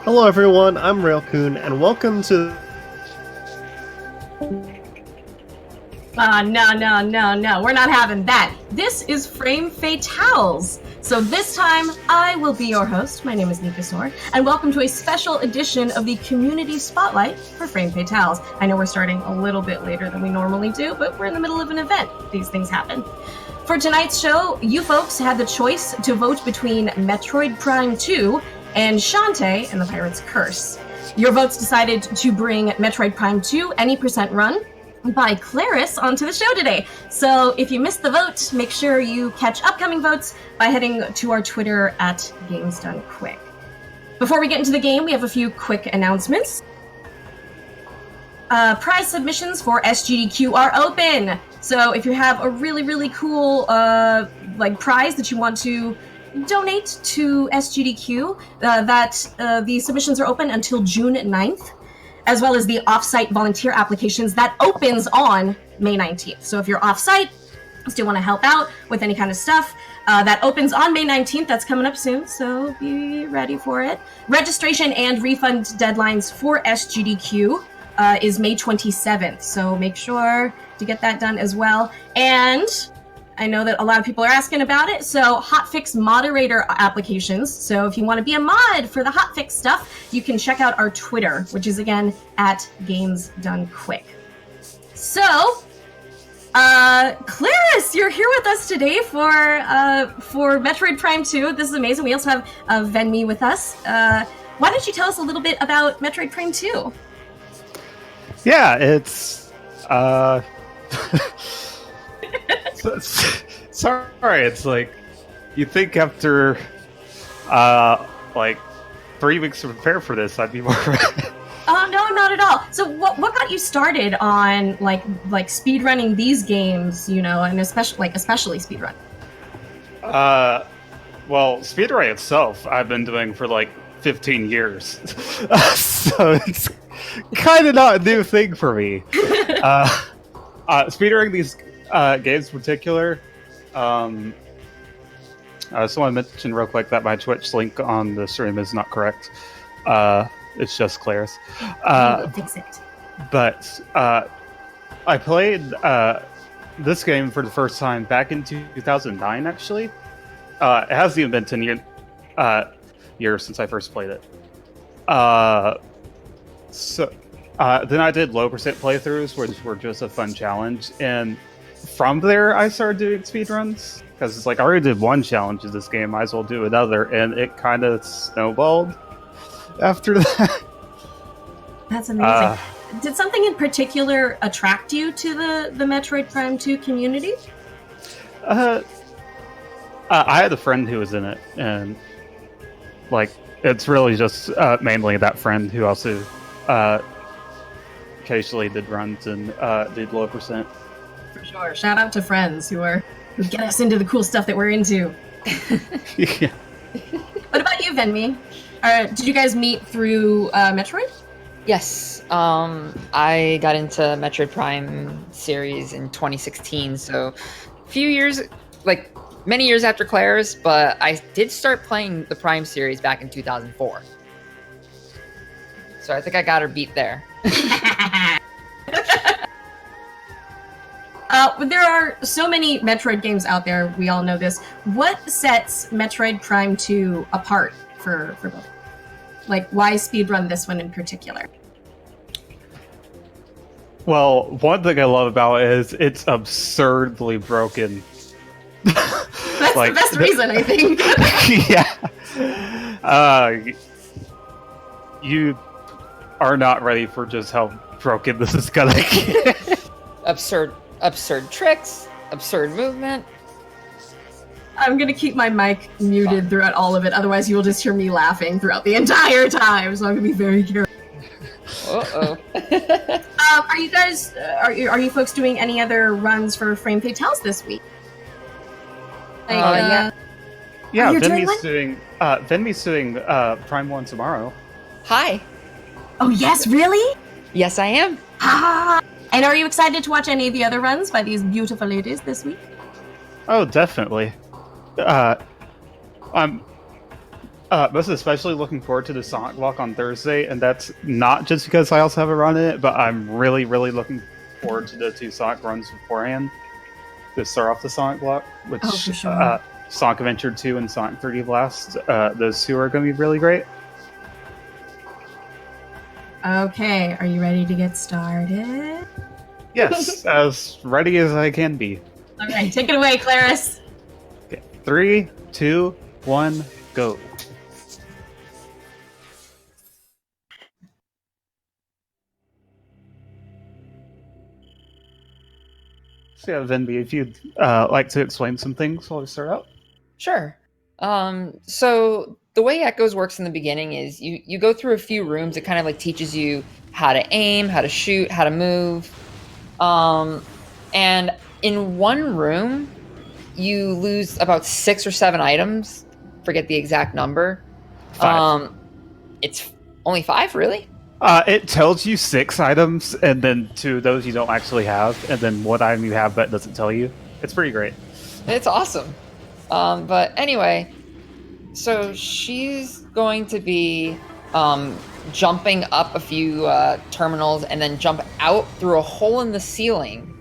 Hello everyone, I'm Railcoon, and welcome to... No, we're not having that. This is Frame Fatales. So this time, I will be your host. My name is Nikasor, and welcome to a special edition of the Community Spotlight for Frame Fatales. I know we're starting a little bit later than we normally do, but we're in the middle of an event. These things happen. For tonight's show, you folks had the choice to vote between Metroid Prime 2 and Shantae and the Pirate's Curse. Your votes decided to bring Metroid Prime 2 Any Percent Run by Claris onto the show today. So if you missed the vote, make sure you catch upcoming votes by heading to our Twitter at Games Done Quick. Before we get into the game, we have a few quick announcements. Prize submissions for SGDQ are open. So if you have a really cool prize that you want to donate to SGDQ, the submissions are open until June 9th, as well as the off-site volunteer applications that opens on May 19th. So if you're off-site, still want to help out with any kind of stuff, that opens on May 19th. That's coming up soon, so be ready for it. Registration and refund deadlines for SGDQ is May 27th, so make sure to get that done as well. And I know that a lot of people are asking about it, so hotfix moderator applications. So if you want to be a mod for the hotfix stuff, you can check out our Twitter, which is again at Games Done Quick. So, Claris, you're here with us today for Metroid Prime 2. This is amazing. We also have Venmi with us. Why don't you tell us a little bit about Metroid Prime 2? Yeah, it's... Sorry, it's like, you think after, 3 weeks to prepare for this, I'd be more ready. Oh, no, not at all. So what got you started on, like speedrunning these games, you know, and especially speedrun? Well, speedrunning itself, I've been doing for, 15 years. So it's kind of not a new thing for me. Speedrunning these games in particular, I just want to mention real quick that my Twitch link on the stream is not correct. It's just Claris. Fix it. But I played this game for the first time back in 2009, actually. It hasn't even been 10 years since I first played it. Then I did low percent playthroughs, which were just a fun challenge, and from there I started doing speedruns, because it's like I already did one challenge in this game, might as well do another, and it kind of snowballed after that. That's amazing. Did something in particular attract you to the Metroid Prime 2 community? I had a friend who was in it, and it's really just mainly that friend who also occasionally did runs and did low percent. For sure. Shout out to friends who get us into the cool stuff that we're into. Yeah. What about you, Venmi? Did you guys meet through Metroid? Yes. I got into Metroid Prime series in 2016, so a few years, many years after Claire's, but I did start playing the Prime series back in 2004. So I think I got her beat there. There are so many Metroid games out there, we all know this. What sets Metroid Prime 2 apart for both? Why speedrun this one in particular? Well, one thing I love about it is it's absurdly broken. That's the best reason, I think. Yeah. You are not ready for just how broken this is gonna get. Absurd tricks, absurd movement. I'm gonna keep my mic muted throughout all of it, otherwise you will just hear me laughing throughout the entire time, so I'm gonna be very careful. Uh-oh. Are you folks doing any other runs for Frame Fatales this week? Yeah, Venmi's doing Prime 1 tomorrow. Hi. Oh yes, really? Yes, I am. And are you excited to watch any of the other runs by these beautiful ladies this week? Oh, definitely. I'm Most especially looking forward to the Sonic Walk on Thursday, and that's not just because I also have a run in it, but I'm really, really looking forward to the 2 Sonic runs beforehand to start off the Sonic Block, which Oh, for sure. Sonic Adventure 2 and Sonic 3D Blast, those 2 are going to be really great. Okay, are you ready to get started? Yes, as ready as I can be. All right, take it away, Claris. Okay, 3, 2, 1, go. So yeah, Venby, if you'd like to explain some things while we start out. Sure. So the way Echoes works in the beginning is you go through a few rooms. It kind of like teaches you how to aim, how to shoot, how to move. And in one room, you lose about 6 or 7 items. Forget the exact number. 5. It's only 5, really? It tells you 6 items, and then 2 of those you don't actually have, and then 1 item you have but it doesn't tell you. It's pretty great. It's awesome. But anyway, so she's going to be jumping up a few terminals and then jump out through a hole in the ceiling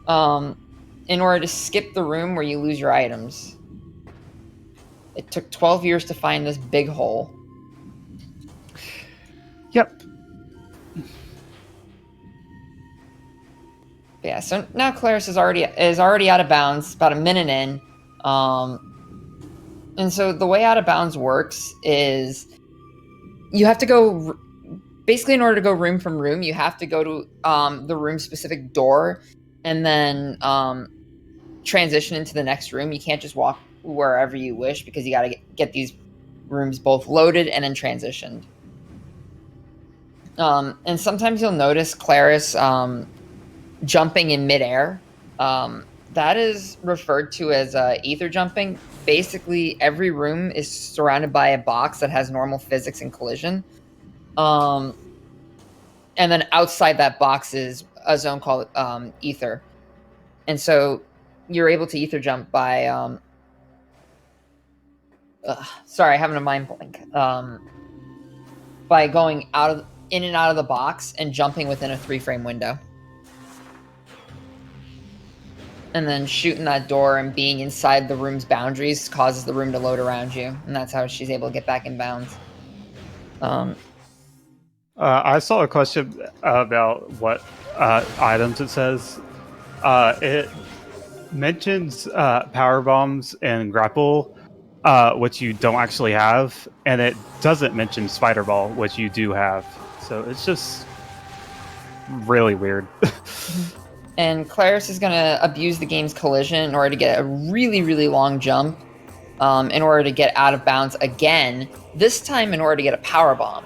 in order to skip the room where you lose your items. It took 12 years to find this big hole. Yep. Yeah, so now Claris is already out of bounds, about a minute in. And so the way out of bounds works is you have to go, basically in order to go room from room, you have to go to the room specific door and then transition into the next room. You can't just walk wherever you wish because you got to get these rooms both loaded and then transitioned. And sometimes you'll notice Claris jumping in midair. That is referred to as ether jumping. Basically, every room is surrounded by a box that has normal physics and collision. And then outside that box is a zone called ether. And so you're able to ether jump by... sorry, having a mind blank. By going in and out of the box and jumping within a 3-frame window. And then shooting that door and being inside the room's boundaries causes the room to load around you. And that's how she's able to get back in bounds. I saw a question about what items it says. It mentions power bombs and grapple, which you don't actually have, and it doesn't mention spider ball, which you do have. So it's just really weird. And Claris is going to abuse the game's collision in order to get a really, really long jump, in order to get out of bounds again, this time in order to get a power bomb.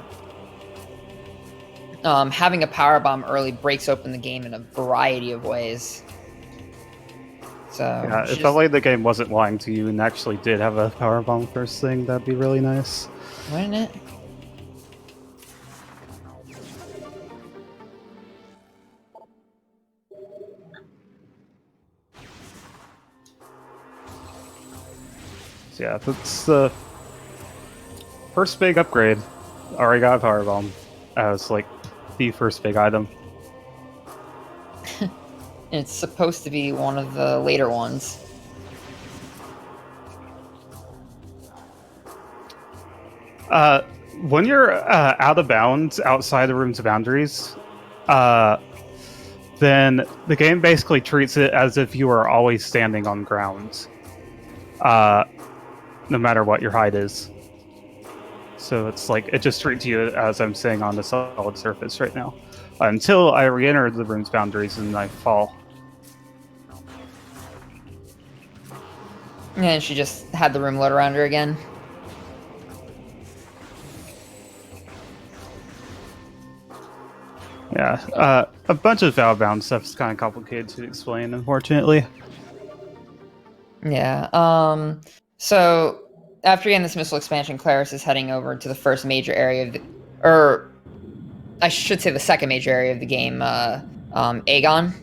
Having a power bomb early breaks open the game in a variety of ways. So yeah, if only the game wasn't lying to you and actually did have a power bomb first thing, that'd be really nice. Wouldn't it? So yeah, that's the first big upgrade. Already got a power bomb as like the first big item. It's supposed to be one of the later ones. When you're out of bounds outside the room's boundaries, then the game basically treats it as if you are always standing on ground, no matter what your height is. So it's like it just treats you as I'm staying on the solid surface right now, until I re-enter the room's boundaries and I fall. And she just had the room load around her again. Yeah, a bunch of Valve-bound stuff is kind of complicated to explain, unfortunately. Yeah, so after getting this missile expansion, Claris is heading over to the first major area of the... Or, I should say the second major area of the game, Aegon.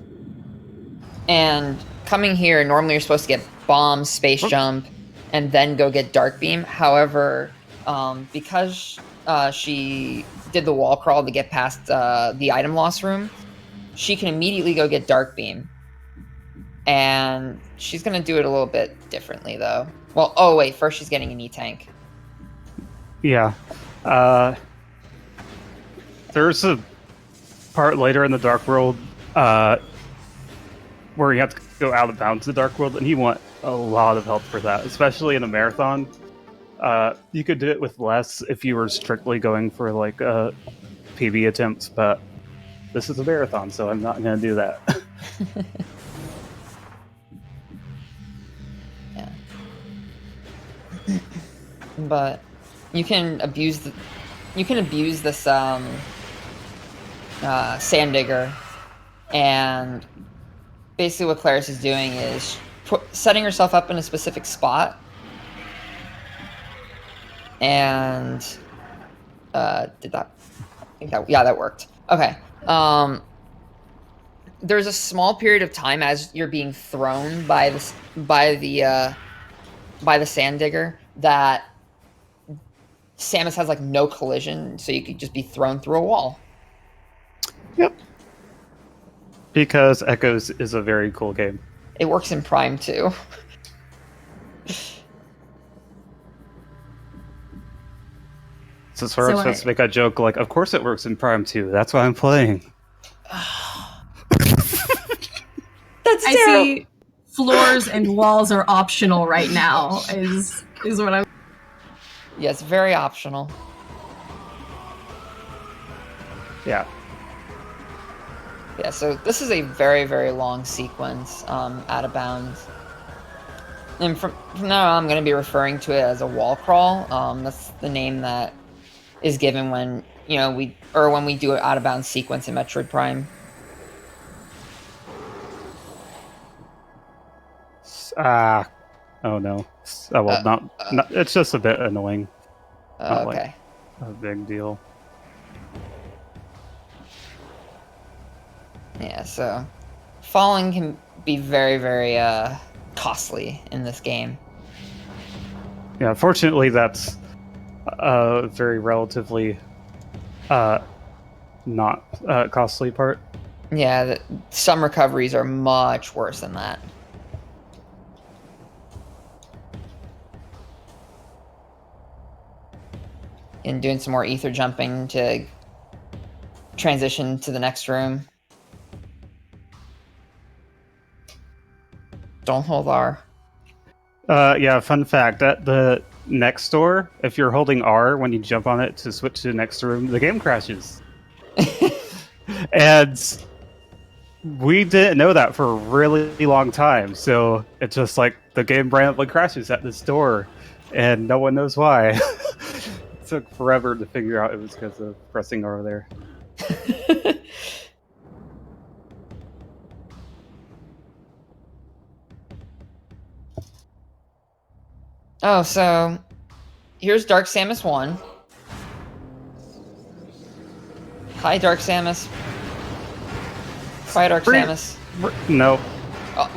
And coming here, normally you're supposed to get bombs, space jump, and then go get Dark Beam. However, because she did the wall crawl to get past the item loss room, she can immediately go get Dark Beam. And she's going to do it a little bit differently, though. Well, oh, wait. First, she's getting an E-Tank. Yeah. There's a part later in the Dark World where you have to go out of bounds to the Dark World, and you want a lot of help for that, especially in a marathon. You could do it with less if you were strictly going for like PB attempts, but this is a marathon, so I'm not going to do that. Yeah. But you can abuse this sand digger, and basically what Claris is doing is setting herself up in a specific spot, and did that? I think that, yeah, that worked. Okay. There's a small period of time as you're being thrown by the sand digger that Samus has like no collision, so you could just be thrown through a wall. Yep. Because Echoes is a very cool game. It works in Prime too. So sort of supposed to make a joke like, of course it works in Prime too. That's why I'm playing. That's I see floors and walls are optional right now, is what I'm... Yeah, it's very optional. Yeah. Yeah, so this is a very, very long sequence, out of bounds. And from now on, I'm going to be referring to it as a wall crawl. That's the name that is given when, when we do an out of bounds sequence in Metroid Prime. Oh no. Oh well, not. It's just a bit annoying. Not Okay. Like a big deal. Yeah, so falling can be very, very costly in this game. Yeah, fortunately that's a very relatively not costly part. Yeah, some recoveries are much worse than that. And doing some more ether jumping to transition to the next room. Don't hold R. Yeah, fun fact, at the next door, if you're holding R when you jump on it to switch to the next room, the game crashes. And we didn't know that for a really long time, so it's just like the game randomly crashes at this door, and no one knows why. It took forever to figure out it was because of pressing R there. Oh, so here's Dark Samus 1. Hi, Dark Samus. Hi, Dark Samus. No.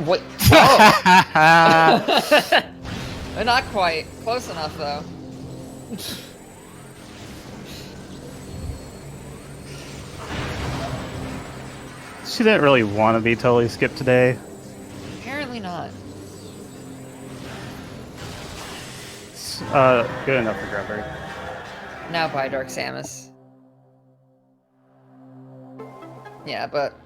What? Oh. Not quite. Close enough, though. She didn't really want to be totally skipped today. Apparently not. Good enough for Grabberry. Now bye, Dark Samus. Yeah, but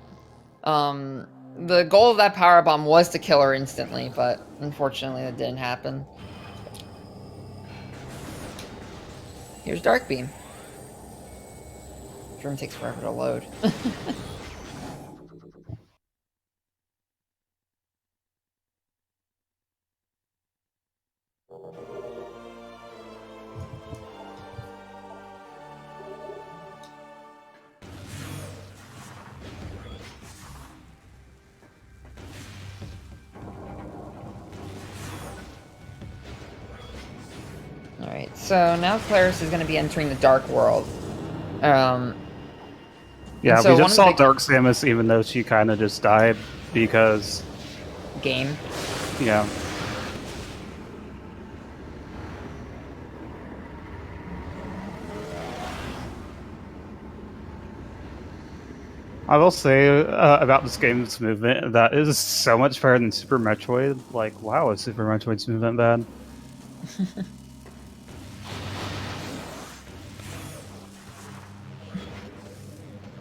the goal of that power bomb was to kill her instantly, but unfortunately that didn't happen. Here's Dark Beam. This room takes forever to load. Alright, so now Claris is going to be entering the Dark World. Yeah, so we just saw Dark Samus even though she kind of just died because... Game. Yeah. I will say about this game's movement that is so much better than Super Metroid. Like, wow, is Super Metroid's movement bad?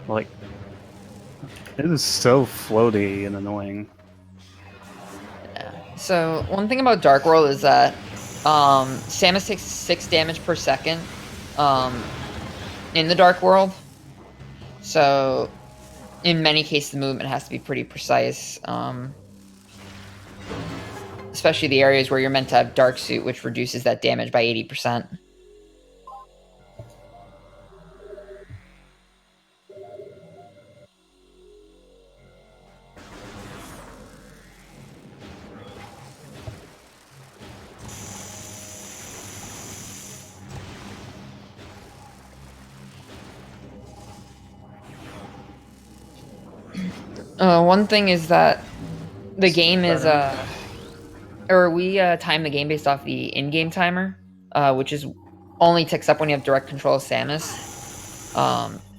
Like, it is so floaty and annoying. Yeah. So one thing about Dark World is that Samus takes 6 damage per second in the Dark World. So in many cases, the movement has to be pretty precise. Especially the areas where you're meant to have Dark Suit, which reduces that damage by 80%. One thing is that the game is we time the game based off the in-game timer, which is only ticks up when you have direct control of Samus.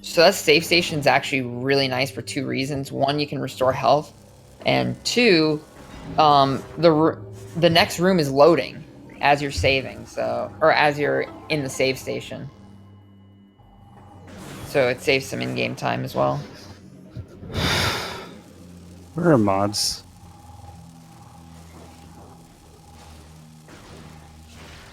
So that save station is actually really nice for 2 reasons. One, you can restore health, and 2, the next room is loading as you're saving, or as you're in the save station. So it saves some in-game time as well. Where are mods?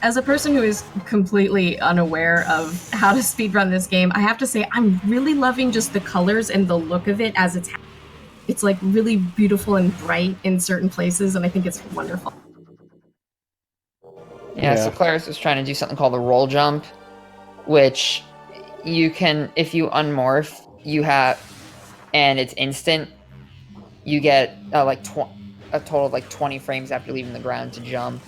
As a person who is completely unaware of how to speedrun this game, I have to say I'm really loving just the colors and the look of it as it's like really beautiful and bright in certain places, and I think it's wonderful. Yeah, so Claris was trying to do something called a roll jump, which you can, if you unmorph, and it's instant, you get a total of like 20 frames after leaving the ground to jump.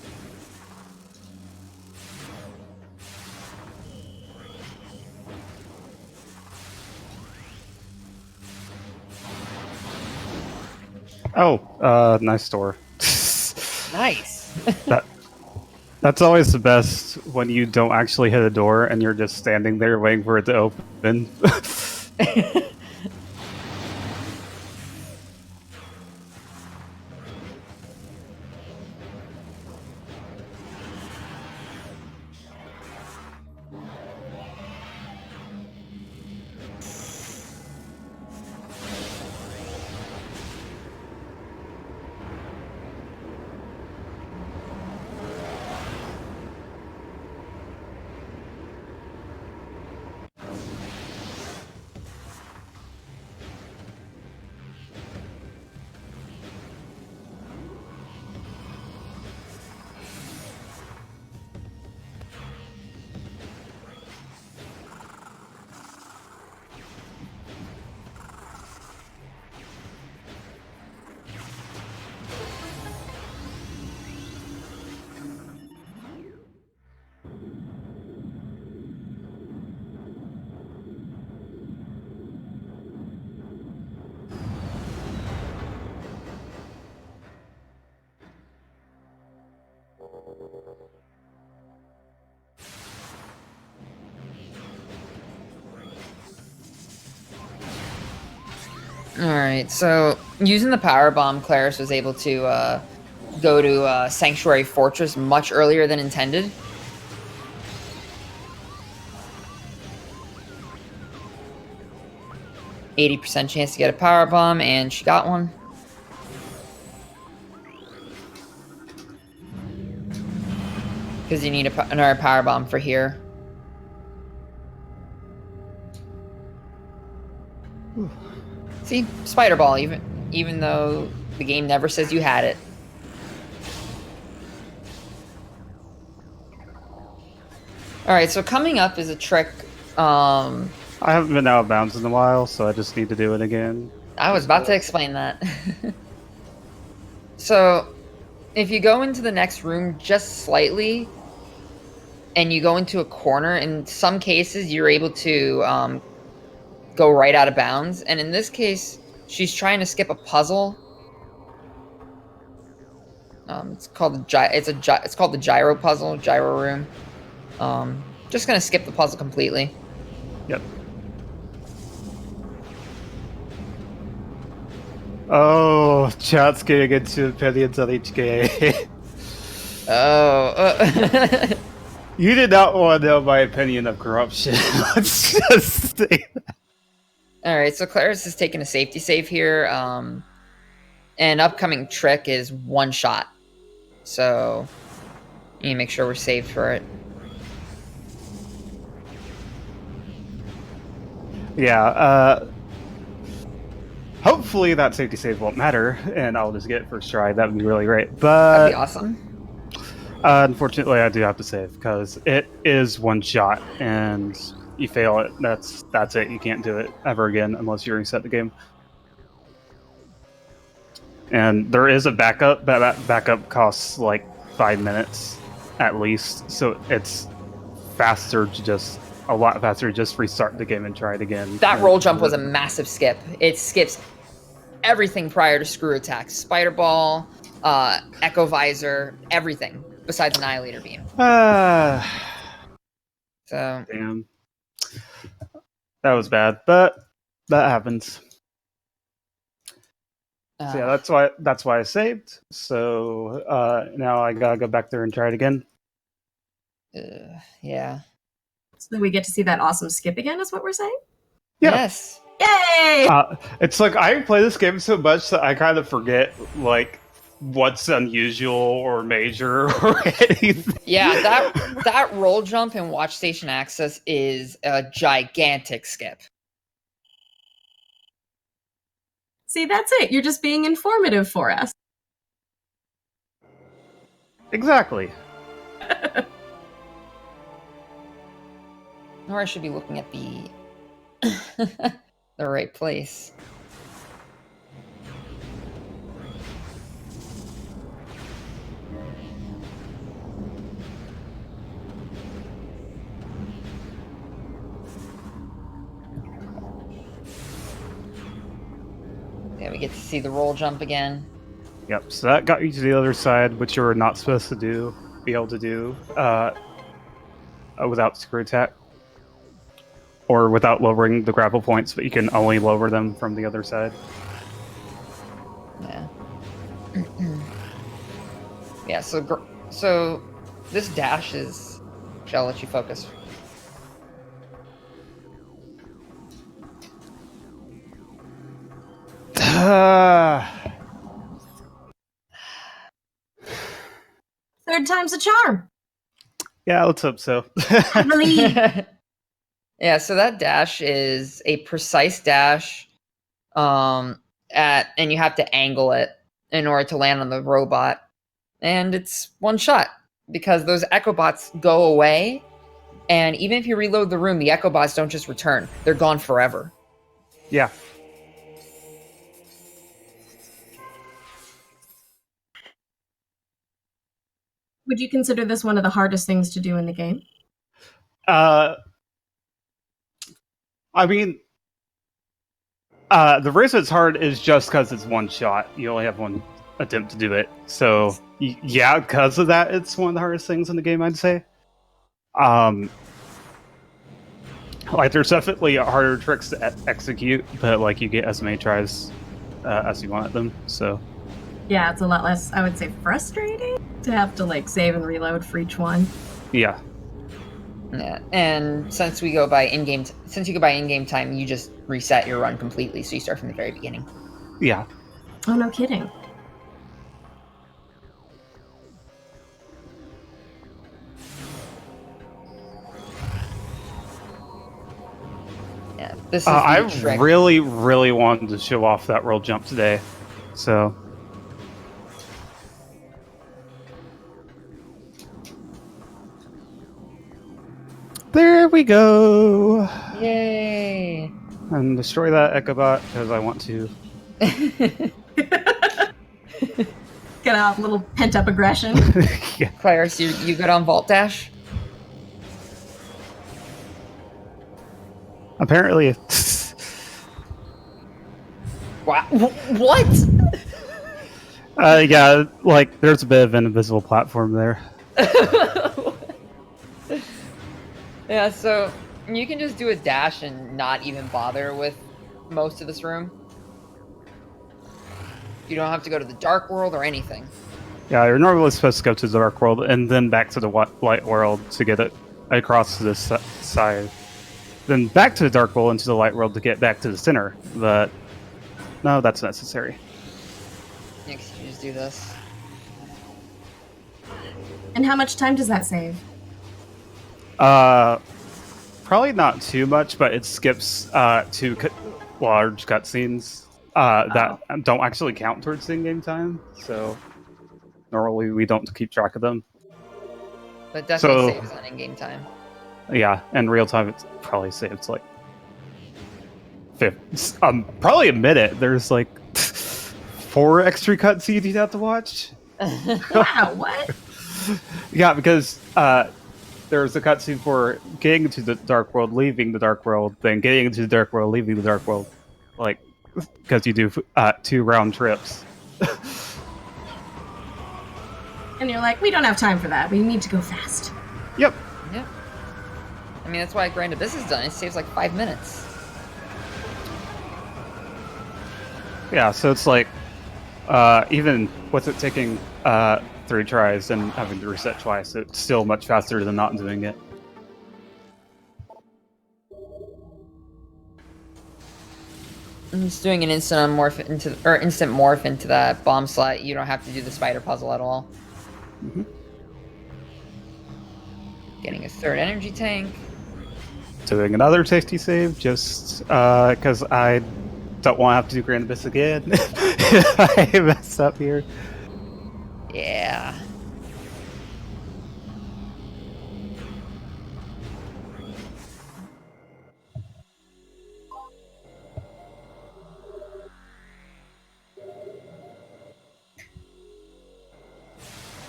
Oh, nice door. Nice. That's always the best when you don't actually hit a door and you're just standing there waiting for it to open. Alright, so using the power bomb, Claris was able to go to Sanctuary Fortress much earlier than intended. %80 chance to get a power bomb, and she got one. Because you need another power bomb for here. See, Spider Ball, even though the game never says you had it. Alright, so coming up is a trick. I haven't been out of bounds in a while, so I just need to do it again. I was about to explain that. So, if you go into the next room just slightly, and you go into a corner, in some cases you're able to go right out of bounds, and in this case, she's trying to skip a puzzle. It's called the gyro puzzle, gyro room. Just gonna skip the puzzle completely. Yep. Oh, chat's getting into opinions on HK. Oh. You did not want to know my opinion of corruption. Let's just say that. All right, so Claris is taking a safety save here. An upcoming trick is one shot, so you need to make sure we're saved for it. Yeah, hopefully that safety save won't matter, and I'll just get it first try. That would be really great. But That'd be awesome. Unfortunately, I do have to save because it is one shot, and you fail it. That's it. You can't do it ever again unless you reset the game. And there is a backup, but that backup costs like 5 minutes at least, so it's faster to just a lot faster to just restart the game and try it again. That roll jump was a massive skip. It skips everything prior to screw attacks. Spider Ball, Echo Visor, everything besides Annihilator Beam. So damn. That was bad, but that happens. So yeah, that's why I saved. So now I gotta go back there and try it again. Yeah. So we get to see that awesome skip again, is what we're saying? Yeah. Yes. Yay! It's like I play this game so much that I kind of forget like what's unusual or major or anything. Yeah, that roll jump in Watch Station Access is a gigantic skip. See, that's it. You're just being informative for us. Exactly. Or I should be looking at the the right place. Yeah, we get to see the roll jump again. Yep. So that got you to the other side, which you were not supposed to be able to do without screw attack. Or without lowering the grapple points, but you can only lower them from the other side. Yeah. Yeah. So this dash is. I'll let you focus. Third time's a charm. Yeah, let's hope so. I believe. Yeah, so that dash is a precise dash, and you have to angle it in order to land on the robot, and it's one shot because those Echo Bots go away, and even if you reload the room, the Echo Bots don't just return; they're gone forever. Yeah. Would you consider this one of the hardest things to do in the game? I mean, the reason it's hard is just because it's one shot. You only have one attempt to do it. So, yeah, because of that, it's one of the hardest things in the game, I'd say. Like, there's definitely harder tricks to execute, but, like, you get as many tries as you want at them, so... Yeah, it's a lot less, I would say, frustrating to have to, like, save and reload for each one. Yeah. Yeah, and since you go by in-game time, you just reset your run completely, so you start from the very beginning. Yeah. Oh, no kidding. Yeah, this is I the trick. really, really wanted to show off that roll jump today, so... There we go! Yay! And destroy that Echobot, because I want to. Get out a little pent-up aggression. Yeah. Claris, you good on Vault Dash? Apparently. Wow. What? Yeah, like, there's a bit of an invisible platform there. Yeah, so you can just do a dash and not even bother with most of this room. You don't have to go to the dark world or anything. Yeah, you're normally supposed to go to the dark world and then back to the light world to get it across to this side. Then back to the dark world into the light world to get back to the center. But no, that's necessary. Yeah, 'cause you just do this. And how much time does that save? Probably not too much, but it skips two large cutscenes that don't actually count towards in-game time. So normally we don't keep track of them. But definitely saves on in-game time. Yeah, in real time it's probably saves like probably a minute. There's like 4 extra cutscenes you have to watch. Wow, what? Yeah, because there's a cutscene for getting into the dark world, leaving the dark world, then getting into the dark world, leaving the dark world, like because you do 2 round trips. And you're like, we don't have time for that. We need to go fast. Yep. Yeah. I mean, that's why Grand Abyss is done. It saves like 5 minutes. Yeah, so it's like even with it taking 3 tries and having to reset twice, it's still much faster than not doing it. I'm just doing an instant morph into that bomb slot. You don't have to do the spider puzzle at all. Mm-hmm. Getting a 3rd energy tank. Doing another safety save just because I don't want to have to do Grand Abyss again. I messed up here. Yeah.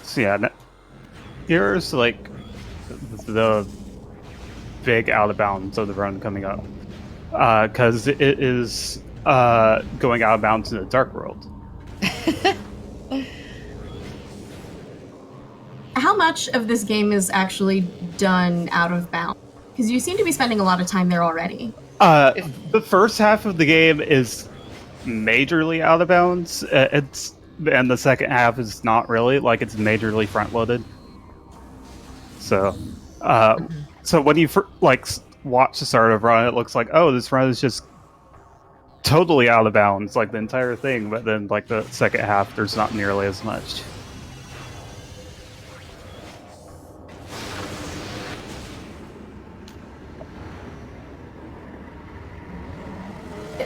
So yeah, here's like the big out of bounds of the run coming up, because it is going out of bounds in the dark world. How much of this game is actually done out of bounds? Because you seem to be spending a lot of time there already. The first half of the game is majorly out of bounds. And the second half is not really, like it's majorly front loaded. So, so when you watch the start of run, it looks like, oh, this run is just totally out of bounds, like the entire thing. But then, like the second half, there's not nearly as much.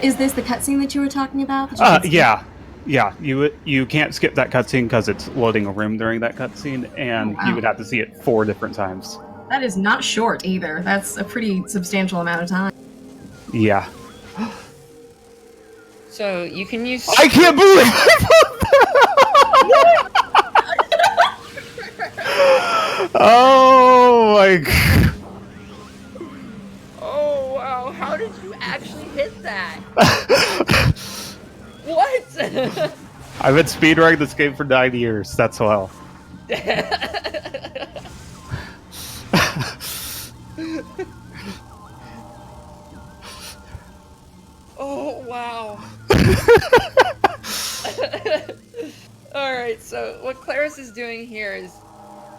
Is this the cutscene that you were talking about? Yeah. Yeah, you can't skip that cutscene because it's loading a room during that cutscene, and you would have to see it 4 different times. That is not short either. That's a pretty substantial amount of time. Yeah. So you can use. I can't believe it! Oh my god. Oh wow, how did you actually hit that? What? I've been speedrunning this game for 9 years, that's well. Oh, wow. Alright, so what Claris is doing here is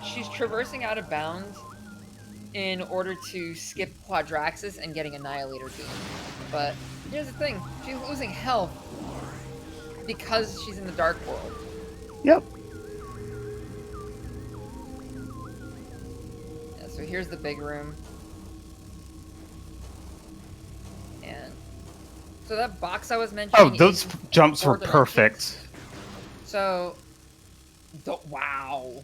she's traversing out of bounds in order to skip Quadraxis and getting Annihilator Beam. But here's the thing, she's losing health because she's in the dark world. Yep. Yeah, so here's the big room. And so that box I was mentioning. Oh, those jumps were perfect. So, wow.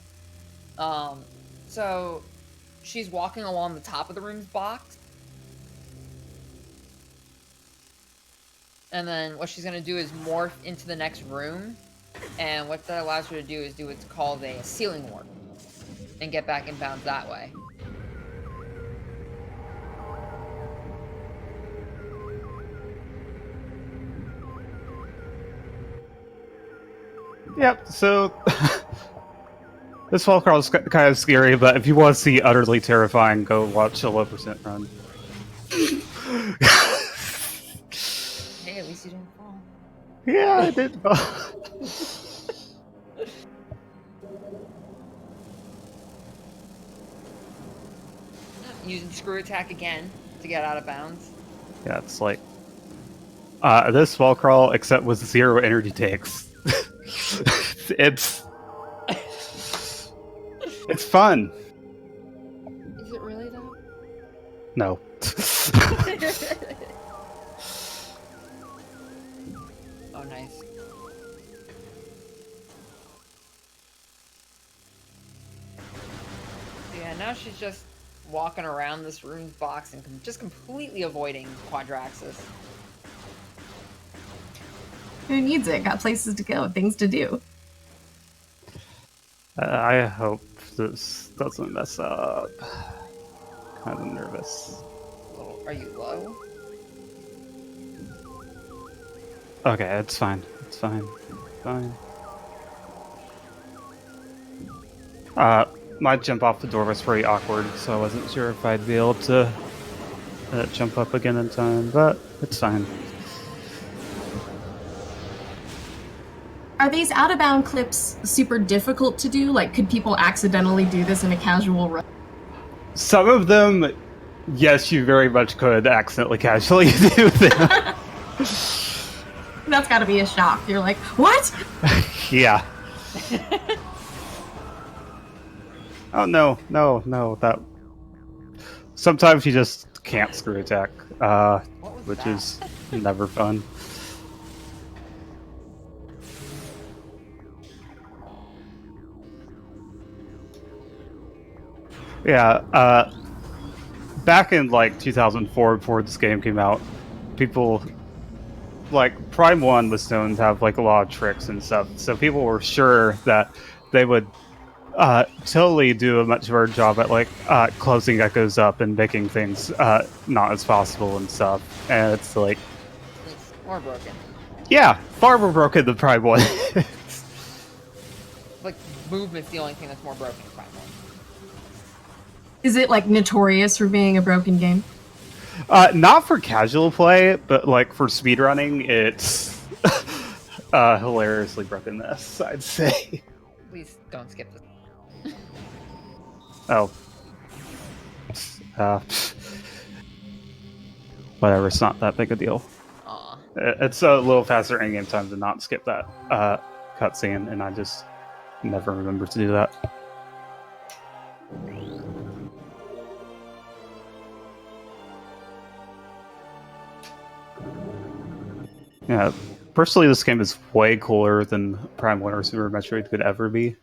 So she's walking along the top of the room's box. And then what she's going to do is morph into the next room. And what that allows her to do is do what's called a ceiling warp. And get back in bounds that way. Yep, so this fall crawl is kind of scary, but if you want to see utterly terrifying, go watch a low percent run. Hey, at least you didn't fall. Yeah, I did. Using screw attack again to get out of bounds. Yeah, it's like this wall crawl, except with 0 energy takes. it's it's fun. Is it really though? No. Oh, nice. Yeah, now she's just walking around this runes box and just completely avoiding Quadraxis. Who needs it? Got places to go, things to do. I hope this doesn't mess up. Kind of nervous. Oh, are you low? Okay, it's fine. It's fine. Fine. My jump off the door was pretty awkward, so I wasn't sure if I'd be able to jump up again in time, but it's fine. Are these out of bound clips super difficult to do? Like, could people accidentally do this in a casual run? Some of them, yes, you very much could accidentally casually do them. That's gotta be a shock. You're like, what? Yeah. Oh no, that. Sometimes you just can't screw attack, which that? is never fun. Yeah, back in like 2004, before this game came out, people like Prime 1 was known to have like a lot of tricks and stuff, so people were sure that they would totally do a much better job at like closing echoes up and making things not as possible and stuff. And it's like, It's more broken. yeah, far more broken than Prime 1. Like, movement's the only thing that's more broken in Prime 1. Is it like notorious for being a broken game? Not for casual play, but like for speedrunning, it's hilariously brokenness, I'd say. Please don't skip this. Oh. Whatever, it's not that big a deal. Aw. It's a little faster in-game time to not skip that cutscene, and I just never remember to do that. Yeah, personally, this game is way cooler than Prime 1 or Super Metroid could ever be.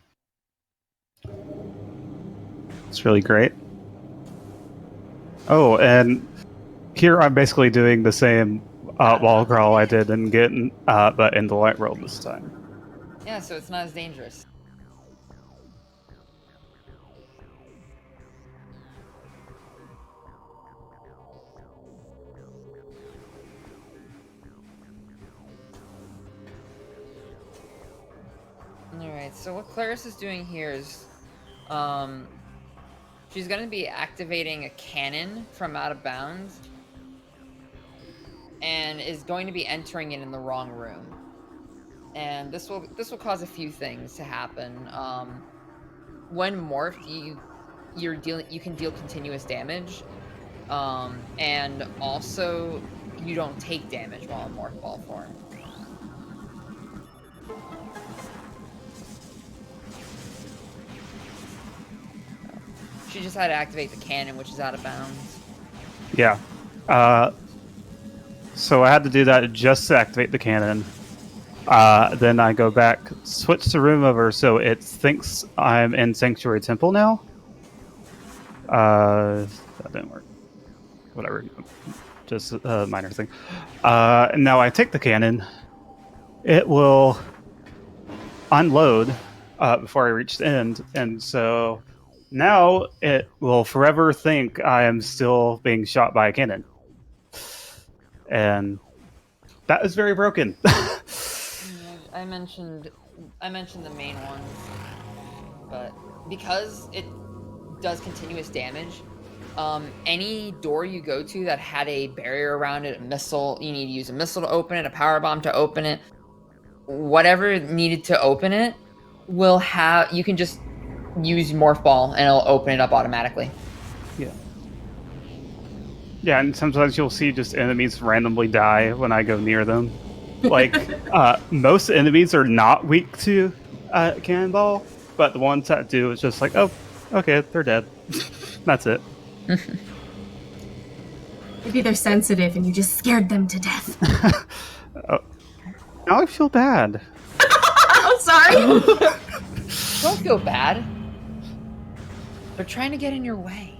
It's really great. Oh, and here I'm basically doing the same wall crawl I did in Getting, but in the Light World this time. Yeah, so it's not as dangerous. Alright, so what Claris is doing here is, she's going to be activating a cannon from out of bounds, and is going to be entering it in the wrong room. And this will cause a few things to happen. When morphed, you can deal continuous damage, and also you don't take damage while in morph ball form. She just had to activate the cannon, which is out of bounds. Yeah. So I had to do that just to activate the cannon. Then I go back, switch the room over so it thinks I'm in Sanctuary Temple now. That didn't work. Whatever. Just a minor thing. And now I take the cannon. It will unload before I reach the end, and so now it will forever think I am still being shot by a cannon. And that is very broken. I mentioned the main ones, but because it does continuous damage, any door you go to that had a barrier around it, a missile, you need to use a missile to open it, a power bomb to open it. whatever needed to open it will have. You can just use Morph Ball and it'll open it up automatically. Yeah. Yeah, and sometimes you'll see just enemies randomly die when I go near them. Like, most enemies are not weak to Cannonball, but the ones that do, it's just like, oh, okay, they're dead. That's it. Maybe they're sensitive and you just scared them to death. Oh, now I feel bad. I'm sorry. Don't feel bad. They're trying to get in your way.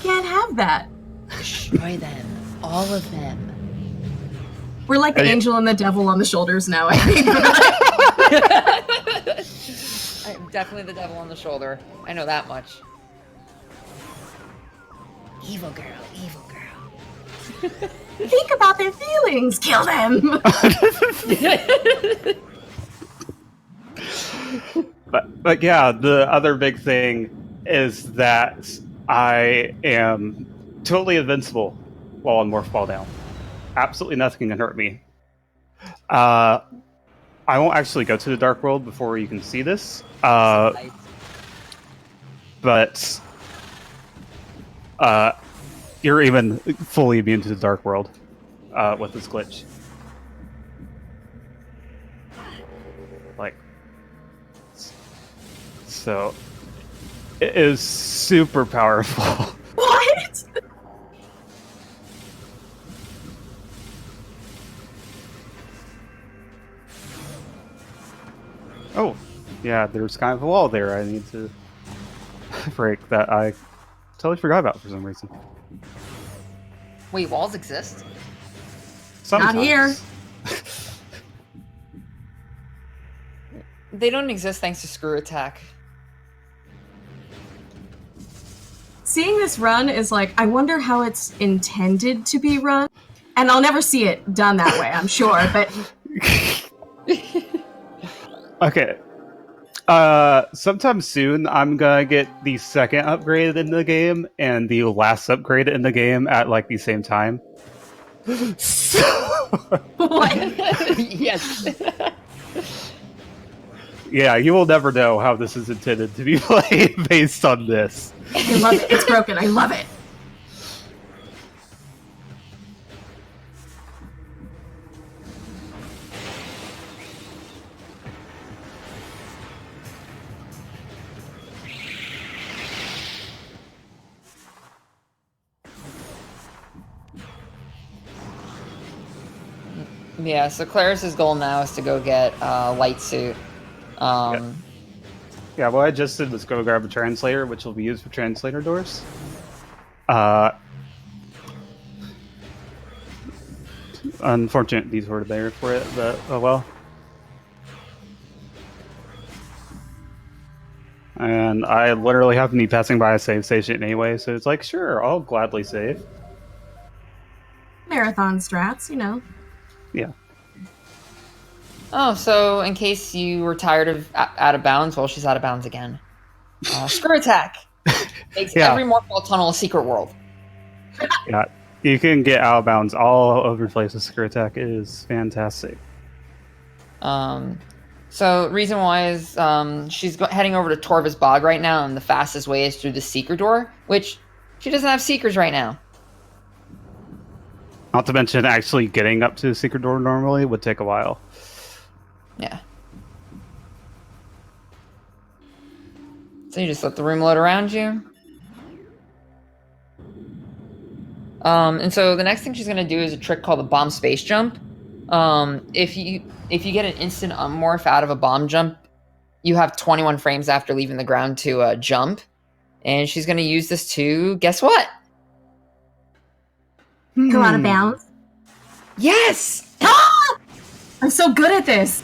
Can't have that. Destroy them. All of them. We're like the angel and the devil on the shoulders now, I think. I'm definitely the devil on the shoulder. I know that much. Evil girl, evil girl. Think about their feelings. Kill them. But yeah, the other big thing is that I am totally invincible while on Morph Ball down. Absolutely nothing can hurt me. I won't actually go to the Dark World before you can see this. But you're even fully immune to the Dark World with this glitch. Like, so it is super powerful. What? Oh, yeah, there's kind of a wall there I need to break that I totally forgot about for some reason. Wait, walls exist? Sometimes. Not here. They don't exist thanks to Screw Attack. Seeing this run is like, I wonder how it's intended to be run. And I'll never see it done that way, I'm sure, but... Okay. Sometime soon, I'm gonna get the second upgrade in the game and the last upgrade in the game at, like, the same time. What? Yes. Yeah, you will never know how this is intended to be played based on this. I love it. It's broken. I love it. Yeah, so Claris's goal now is to go get Light Suit. Yeah, what I just did was go grab a translator, which will be used for translator doors. Unfortunate detour there for it, but oh well. And I literally happen to be passing by a save station anyway, so it's like, sure, I'll gladly save. Marathon strats, you know. Yeah. Oh, so in case you were tired of Out of Bounds, well, she's out of bounds again. Screw Attack makes every Morph Ball tunnel a secret world. Yeah, you can get out of bounds all over the place with Screw Attack. It is fantastic. So reason why is she's heading over to Torva's Bog right now, and the fastest way is through the Seeker Door, which she doesn't have Seekers right now. Not to mention, actually getting up to the Secret Door normally would take a while. Yeah. So you just let the room load around you. And so the next thing she's gonna do is a trick called the bomb space jump. If you get an instant unmorph out of a bomb jump, you have 21 frames after leaving the ground to jump. And she's gonna use this to, guess what? Go out of bounds. Yes! Ah! I'm so good at this.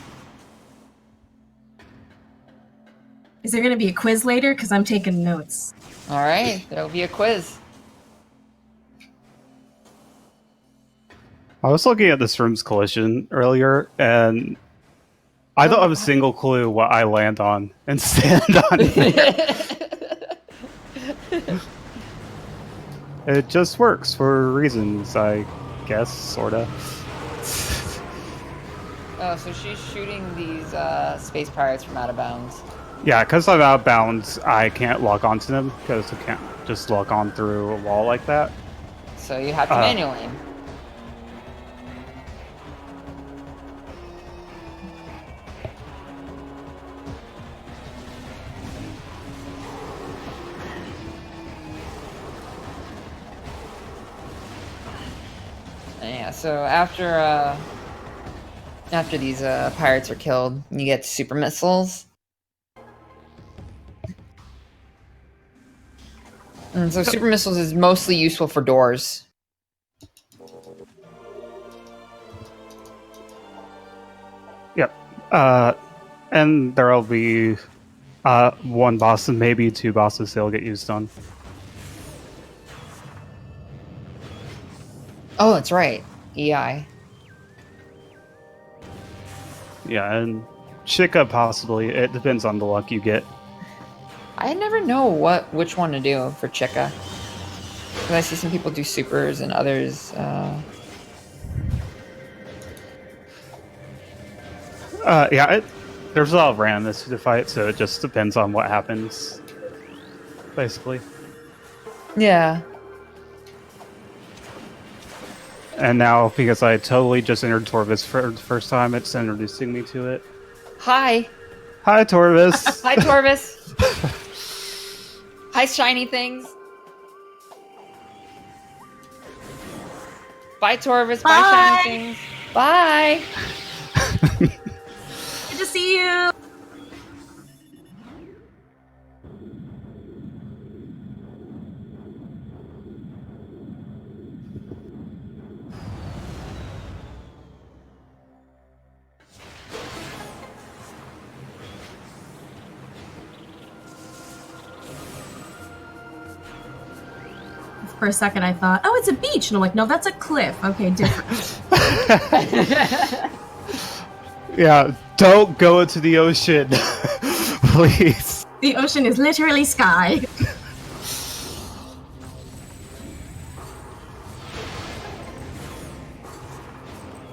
Is there going to be a quiz later? Because I'm taking notes. All right, there'll be a quiz. I was looking at this room's collision earlier, and I don't have a single clue what I land on and stand on it. It just works for reasons, I guess, sorta. Oh, so she's shooting these space pirates from out of bounds. Yeah, because I'm out of bounds, I can't lock onto them, because I can't just lock on through a wall like that. So you have to manual aim. Yeah, so after these pirates are killed, you get super missiles. And so super missiles is mostly useful for doors. Yep. And there'll be one boss and maybe two bosses they'll get used on. Oh, that's right. EI. Yeah, and Chica possibly. It depends on the luck you get. I never know which one to do for Chica. Because I see some people do supers and others. Yeah, there's a lot of randomness to the fight, so it just depends on what happens, basically. Yeah. And now, because I totally just entered Torvis for the first time, it's introducing me to it. Hi. Hi, Torvis. Hi, Torvis. Hi, shiny things. Bye, Torvis. Bye, Bye. shiny things. Bye. Good to see you. For a second, I thought, oh, it's a beach. And I'm like, no, that's a cliff. Okay, different. Yeah, don't go into the ocean, please. The ocean is literally sky.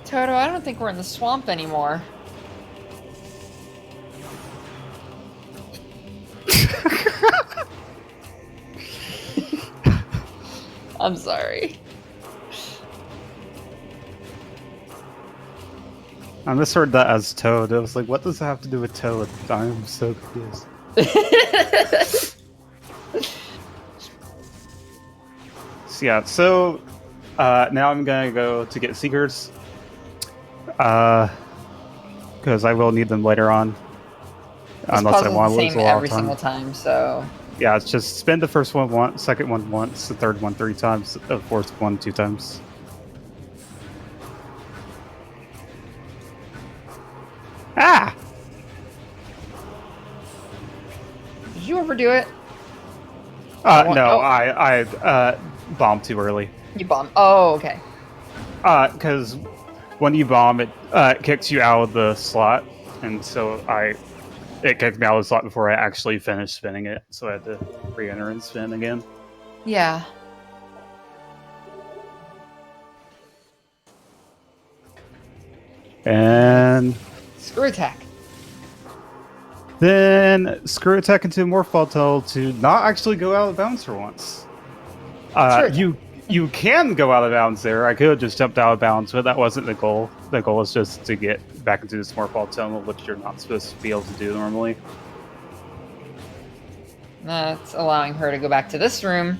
Toto, I don't think we're in the swamp anymore. I'm sorry. I misheard that as Toad. I was like, what does that have to do with Toad? I'm so confused. So now I'm gonna go to get Seekers. Because I will need them later on. Unless I want to lose a lot every of time. single time, so... Yeah, it's just spend the first one once, second one once, the third one 3 times, the fourth one 2 times. Ah! Did you overdo it? No, I bombed too early. You bombed. Oh, okay. Because when you bomb, it kicks you out of the slot, and so it kicked me out of the slot before I actually finished spinning it, so I had to re-enter and spin again. Yeah. And Screw attack. then screw attack into Morph to not actually go out of bounds for once. You can go out of bounds there. I could have just jumped out of bounds, but that wasn't the goal. The goal is just to get back into this Morph tunnel, which you're not supposed to be able to do normally. That's allowing her to go back to this room.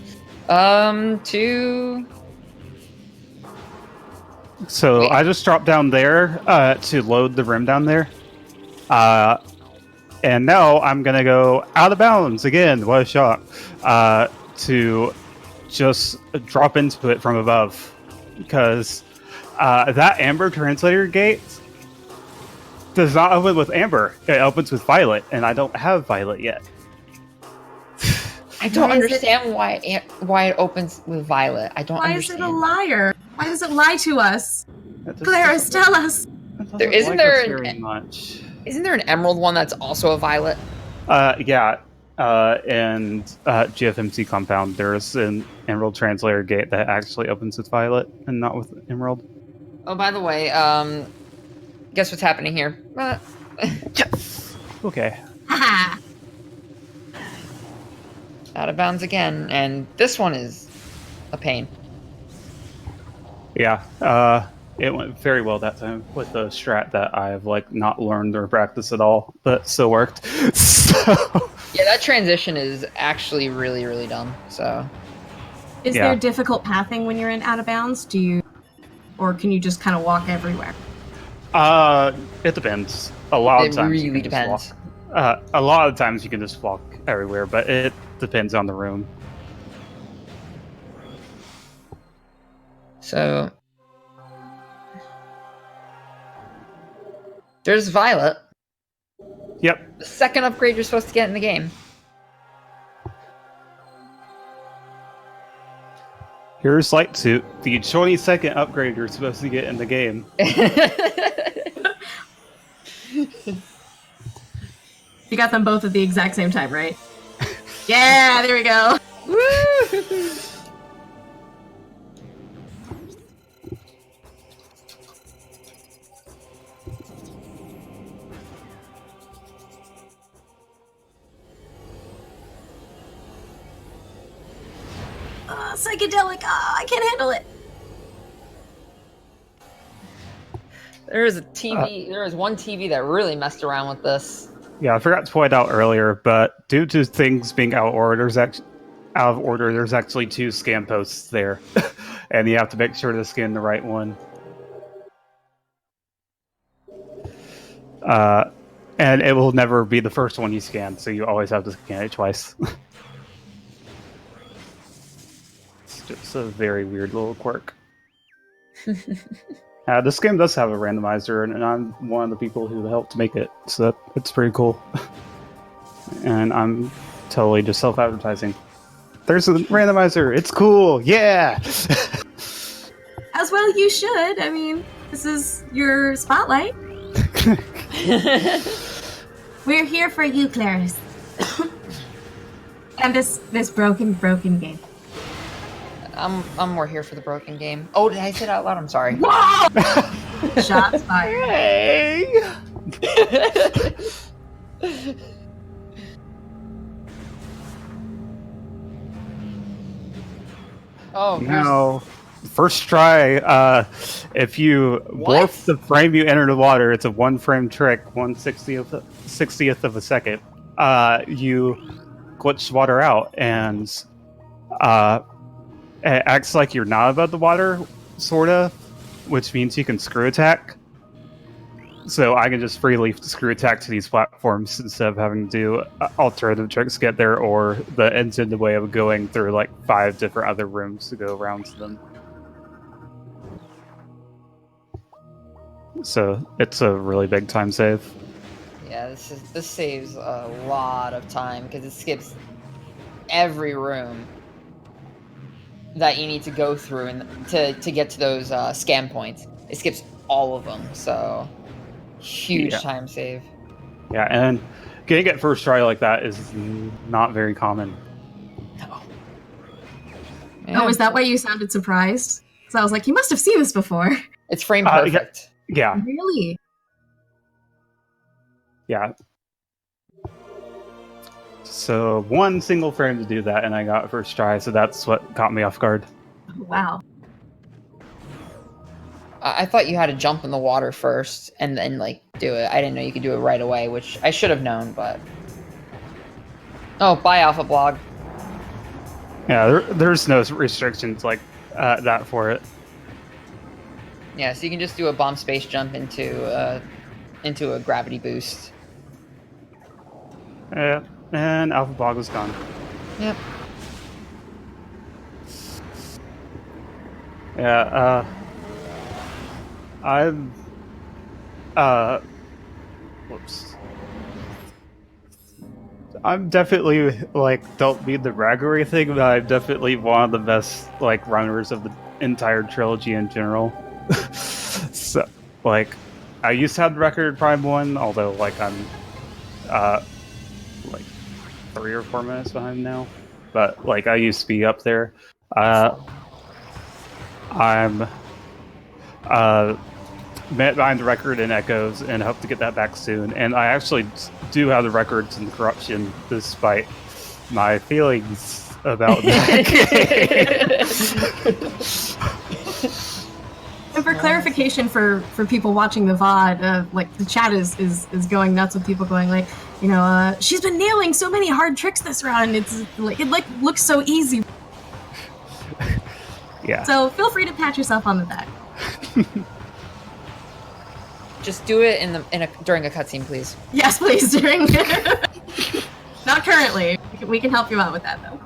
To... So Wait. I just dropped down there to load the rim down there. And now I'm going to go out of bounds again. What a shock. To just drop into it from above. Because that Amber translator gate does not open with Amber. It opens with Violet, and I don't have Violet yet. I don't Why is understand why it opens with Violet. I don't Why understand. is it a liar? Why does it lie to us? That just Claris, doesn't- tell us. that doesn't There- isn't like there us an- very much. Isn't there an emerald one that's also a violet? Yeah. And GFMC compound, there's an Emerald translator gate that actually opens with Violet and not with Emerald. Oh, by the way, guess what's happening here? Yes. Okay. Haha. Out of bounds again, and this one is a pain. Yeah. It went very well that time with the strat that I've like not learned or practiced at all, but still worked. So. Yeah, that transition is actually really, really dumb. So. Is there difficult pathing when you're in out of bounds? Or can you just kind of walk everywhere? It depends. A lot of times really you can depends. just walk. A lot of times you can just walk everywhere, but it depends on the room. So. There's Violet. Yep. The second upgrade you're supposed to get in the game. Here's Light Suit, the 22nd upgrade you're supposed to get in the game. You got them both at the exact same time, right? Yeah, there we go. Woo! Psychedelic. I can't handle it. There is a TV. There is one TV that really messed around with this. Yeah, I forgot to point out earlier, but due to things being out of order, there's actually 2 scan posts there, and you have to make sure to scan the right one. And it will never be the first one you scan, so you always have to scan it twice. It's a very weird little quirk. This game does have a randomizer, and I'm one of the people who helped make it, so it's pretty cool. And I'm totally just self-advertising. There's a randomizer! It's cool! Yeah! As well you should. I mean, this is your spotlight. We're here for you, Clarice. And this broken game. I'm more here for the broken game. Oh, did I say it out loud? I'm sorry. Whoa! Shots fired. Hey! Oh, No. First try, if you warp the frame you enter the water, it's a 1-frame trick, 1/60th of a second. You glitch water out, and it acts like you're not above the water, sorta, which means you can screw attack. So I can just freely screw attack to these platforms instead of having to do alternative tricks to get there, or the intended way of going through like 5 different other rooms to go around to them. So it's a really big time save. Yeah, this saves a lot of time because it skips every room that you need to go through and to get to those scan points. It skips all of them, so huge time save. Yeah, and getting it first try like that is not very common. No. Oh, is that why you sounded surprised? Because I was like, you must have seen this before. It's frame perfect. Yeah. Really? Yeah. So 1 single frame to do that, and I got it first try, so that's what caught me off guard. Oh, wow. I thought you had to jump in the water first and then like do it. I didn't know you could do it right away, which I should have known, but... Oh, bye, Alpha Blog. Yeah, there's no restrictions like that for it. Yeah, so you can just do a bomb space jump into a gravity boost. Yeah, and Alpha Blog was gone. Yep. Yeah, I'm... Whoops. I'm definitely, like, don't mean the braggery thing, but I'm definitely one of the best, like, runners of the entire trilogy in general. So, like, I used to have the record in Prime 1, although, like, I'm, like, 3 or 4 minutes behind now. But, like, I used to be up there. met behind the record in Echoes and hope to get that back soon. And I actually do have the records in Corruption, despite my feelings about that. And for clarification for people watching the VOD, like the chat is going nuts with people going like, you know, she's been nailing so many hard tricks this round. It's like it looks so easy. Yeah. So feel free to pat yourself on the back. Just do it during a cutscene, please. Yes, please. During. Not currently. We can help you out with that though.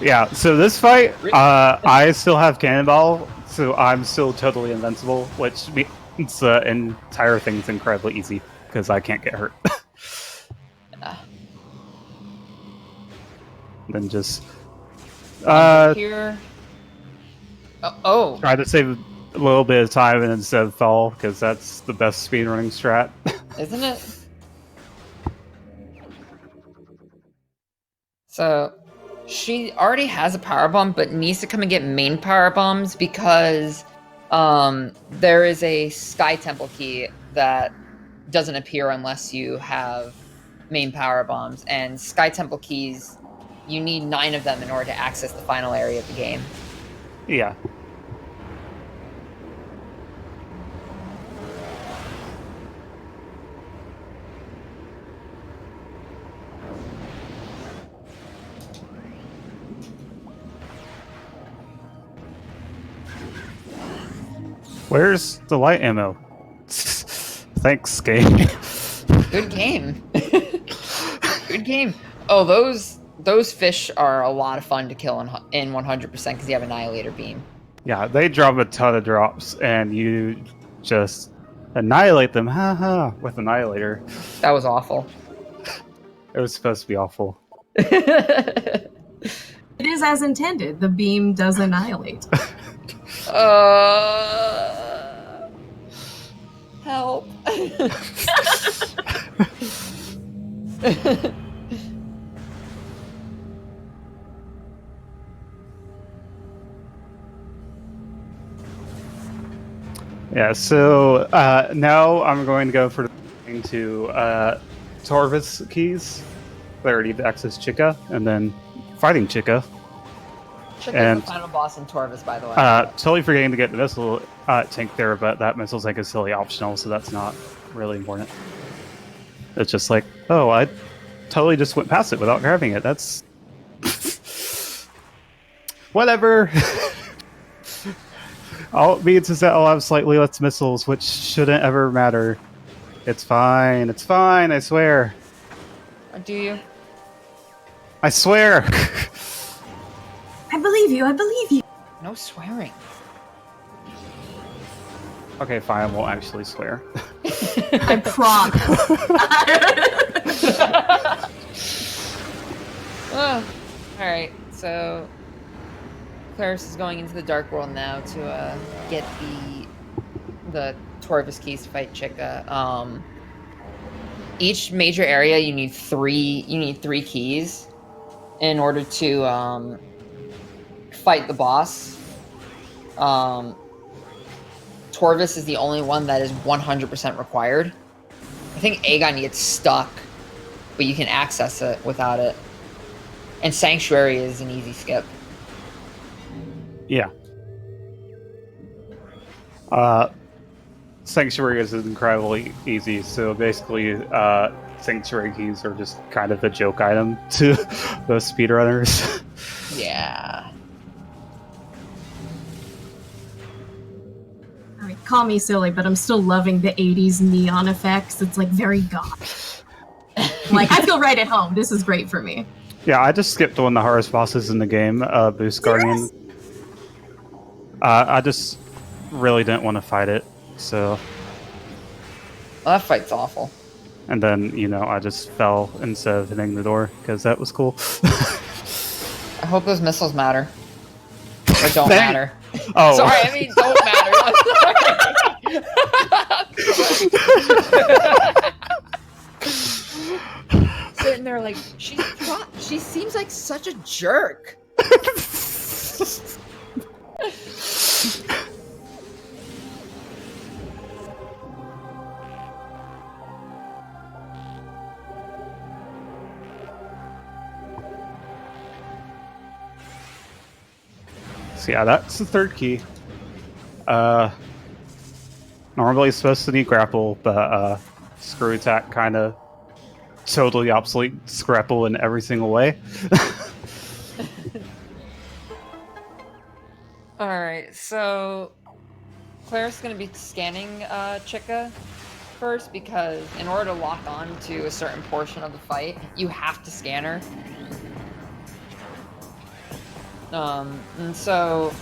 Yeah. So this fight, I still have Cannonball. So I'm still totally invincible, which means the entire thing's incredibly easy because I can't get hurt. Then just here. Oh. Try to save a little bit of time and instead of fall because that's the best speedrunning strat. Isn't it? So she already has a power bomb, but needs to come and get main power bombs because there is a Sky Temple key that doesn't appear unless you have main power bombs. And Sky Temple keys, you need 9 of them in order to access the final area of the game. Yeah. Where's the light ammo? Thanks, game. Good game. Good game. Oh, those fish are a lot of fun to kill in 100% because you have Annihilator Beam. Yeah, they drop a ton of drops, and you just annihilate them, haha, with Annihilator. That was awful. It was supposed to be awful. It is as intended. The beam does annihilate. Help. Yeah, so now I'm going to go for into Torvis keys. I already need to access Chica, and then fighting Chica. Chica's the final boss in Torvis, by the way. Totally forgetting to get the missile tank there, but that missile tank is silly optional, so that's not really important. It's just like, oh, I totally just went past it without grabbing it. That's... Whatever! All it means is that I'll have slightly less missiles, which shouldn't ever matter. It's fine, I swear. Or do you? I swear! I believe you. No swearing. Okay, fine, I won't actually swear. I promise. Alright, so Claris is going into the Dark World now to get the Torvis keys to fight Chica. Each major area you need three keys in order to fight the boss. Torvis is the only one that is 100% required. I think Aegon gets stuck, but you can access it without it. And Sanctuary is an easy skip. Yeah. Sanctuary is incredibly easy, so basically Sanctuary keys are just kind of a joke item to those speedrunners. Yeah. Alright, call me silly, but I'm still loving the 80s neon effects. It's like very goth. Like, I feel right at home. This is great for me. Yeah, I just skipped one of the hardest bosses in the game, Boost Guardian. I just really didn't want to fight it, so... Well, that fight's awful. And then, you know, I just fell instead of hitting the door, because that was cool. I hope those missiles matter. Or don't matter. Oh. Sorry, I mean don't matter. Sitting there like, she seems like such a jerk. So yeah, that's the third key. Normally it's supposed to need grapple, but screw attack kind of totally obsolete grapple in every single way. Alright, so Claire's going to be scanning Chica first because in order to lock on to a certain portion of the fight, you have to scan her. And so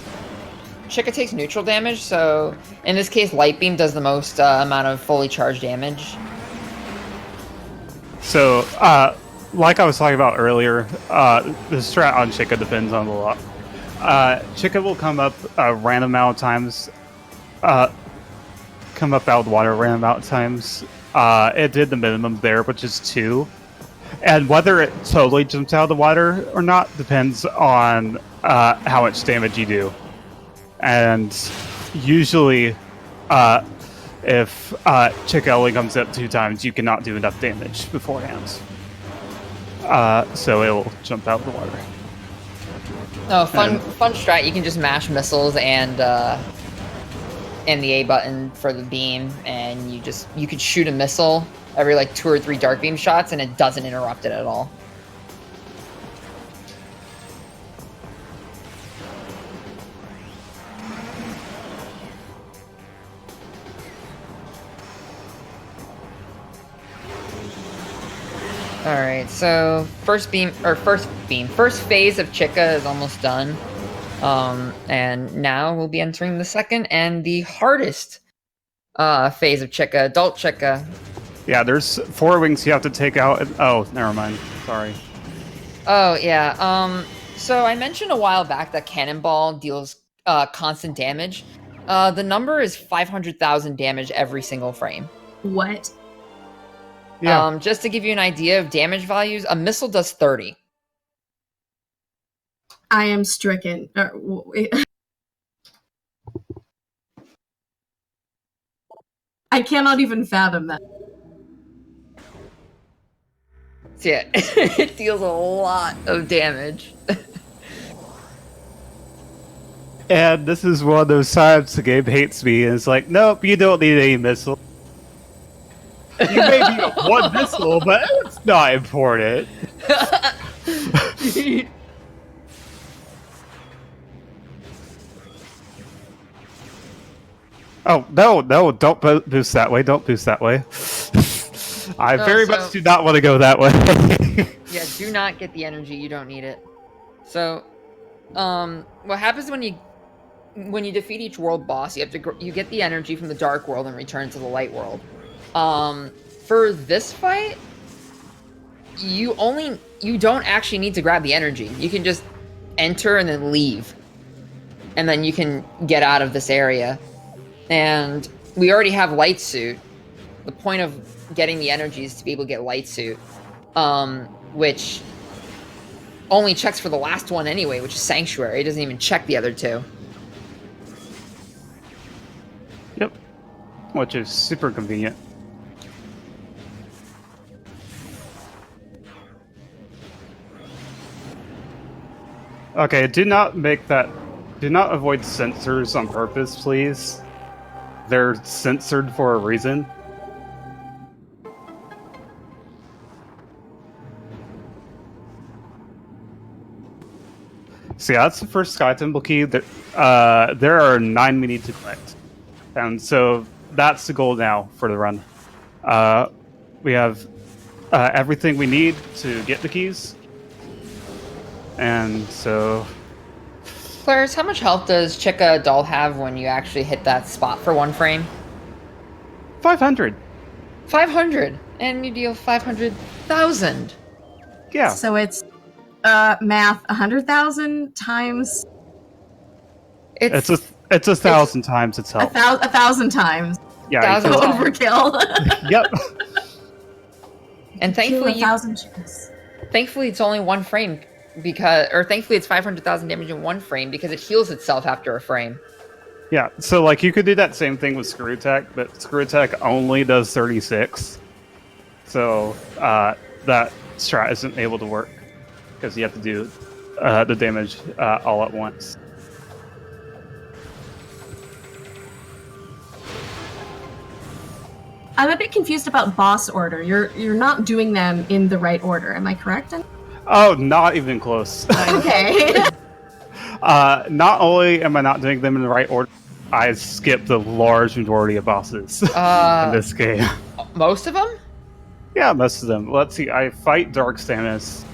Chica takes neutral damage, so in this case, Light Beam does the most amount of fully charged damage. So, like I was talking about earlier, the strat on Chica depends on the luck. Chica will come up a random amount of times, come up out of the water a random amount of times. It did the minimum there, which is 2. And whether it totally jumps out of the water or not depends on how much damage you do. And usually, if Chica only comes up 2 times, you cannot do enough damage beforehand. So it will jump out of the water. Oh, fun strat. You can just mash missiles and the A button for the beam, and you could shoot a missile every like 2 or 3 dark beam shots, and it doesn't interrupt it at all. Alright, so first phase of Chica is almost done. And now we'll be entering the second and the hardest phase of Chica, Adult Chica. Yeah, there's 4 wings you have to take out. Oh, never mind. Sorry. Oh, yeah. So I mentioned a while back that Cannonball deals constant damage. The number is 500,000 damage every single frame. What? Yeah. Just to give you an idea of damage values, a missile does 30. I am stricken. I cannot even fathom that. So yeah, it deals a lot of damage. And this is one of those times the game hates me, and it's like, nope, you don't need any missile. You may be 1 missile, but it's not important. Oh, no, don't boost that way, don't boost that way. I very much do not want to go that way. Yeah, do not get the energy, you don't need it. So, what happens when you defeat each world boss, you get the energy from the dark world and return to the light world. For this fight, you don't actually need to grab the energy. You can just enter and then leave. And then you can get out of this area. And we already have Light Suit. The point of getting the energy is to be able to get Light Suit. Which only checks for the last one anyway, which is Sanctuary. It doesn't even check the other 2. Yep. Which is super convenient. Okay, do not avoid sensors on purpose, please. They're censored for a reason. So yeah, that's the first Sky Temple key. There are 9 we need to collect. And so that's the goal now for the run. We have everything we need to get the keys. And so... Claire's, how much health does Chica Doll have when you actually hit that spot for 1 frame? 500. 500! And you deal 500,000! Yeah. So it's, math, 100,000 times... It's 1,000 times its health. 1,000 times. Yeah. 1,000 Overkill. Yep. And thankfully, 1,000 chickens. thankfully it's only 1 frame thankfully it's 500,000 damage in 1 frame because it heals itself after a frame. Yeah, so like you could do that same thing with Screw Attack, but Screw Attack only does 36. So that strat isn't able to work because you have to do the damage all at once. I'm a bit confused about boss order. You're not doing them in the right order. Am I correct? Oh, not even close. Okay. Not only am I not doing them in the right order, I skipped the large majority of bosses in this game. Most of them? Yeah, most of them. Let's see. I fight Dark Samus.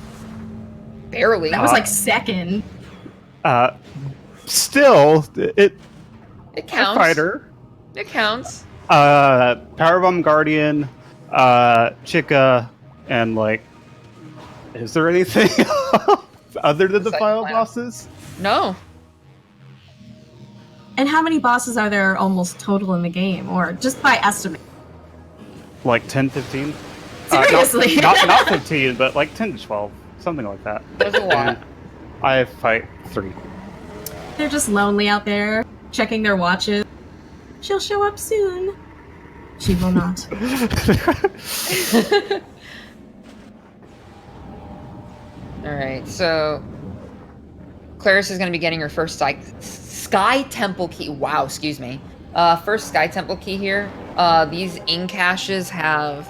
Barely. That was like second. Still, it counts. I fight her. It counts. Powerbomb Guardian, Chica, and like, is there anything other than the final bosses? No. And how many bosses are there almost total in the game, or just by estimate? Like 10, 15? Seriously? Not 15, but like 10 to 12, something like that. There's a lot. And I fight 3. They're just lonely out there, checking their watches. She'll show up soon. She will not. Alright, so Claris is going to be getting her first Sky Temple key. Wow, excuse me. First Sky Temple key here. These ink caches have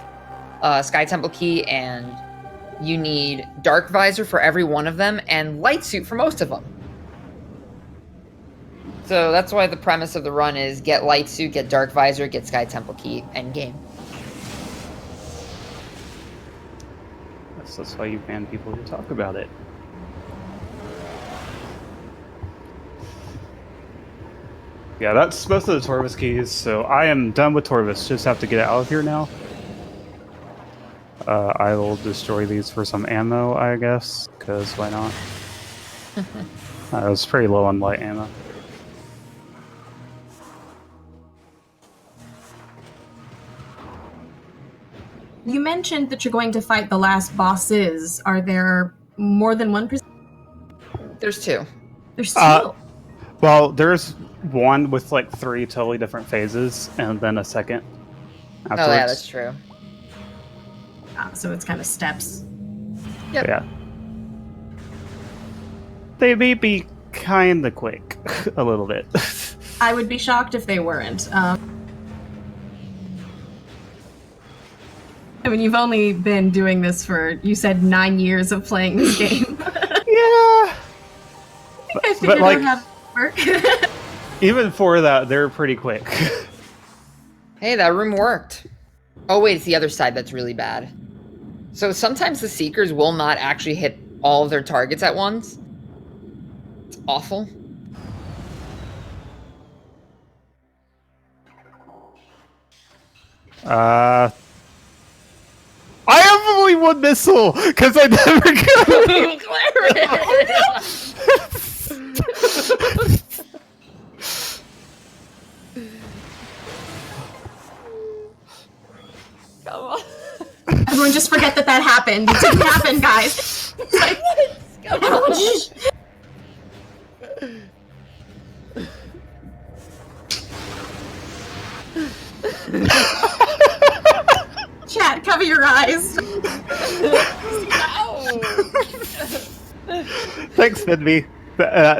Sky Temple key, and you need Dark Visor for every one of them, and Light Suit for most of them. So that's why the premise of the run is get Light Suit, get Dark Visor, get Sky Temple key, end game. That's why you ban people who talk about it. Yeah, that's most of the Torvis keys, so I am done with Torvis. Just have to get out of here now. I will destroy these for some ammo, I guess, because why not? I was pretty low on light ammo. You mentioned that you're going to fight the last bosses. Are there more than one? There's 2. There's 2. Well, there's one with like 3 totally different phases, and then a second afterwards. Oh yeah, that's true. So it's kind of steps. Yep. Yeah. They may be kind of quick, a little bit. I would be shocked if they weren't. I mean, you've only been doing this for, you said, 9 years of playing this game. Yeah. I figured like, out how to work. Even for that, they're pretty quick. Hey, that room worked. Oh wait, it's the other side that's really bad. So sometimes the Seekers will not actually hit all of their targets at once. It's awful. I have only one missile, because I never got Come on. Everyone just forget that happened. It didn't happen, guys. It's like, Come on. Chat, cover your eyes. Thanks, Midby.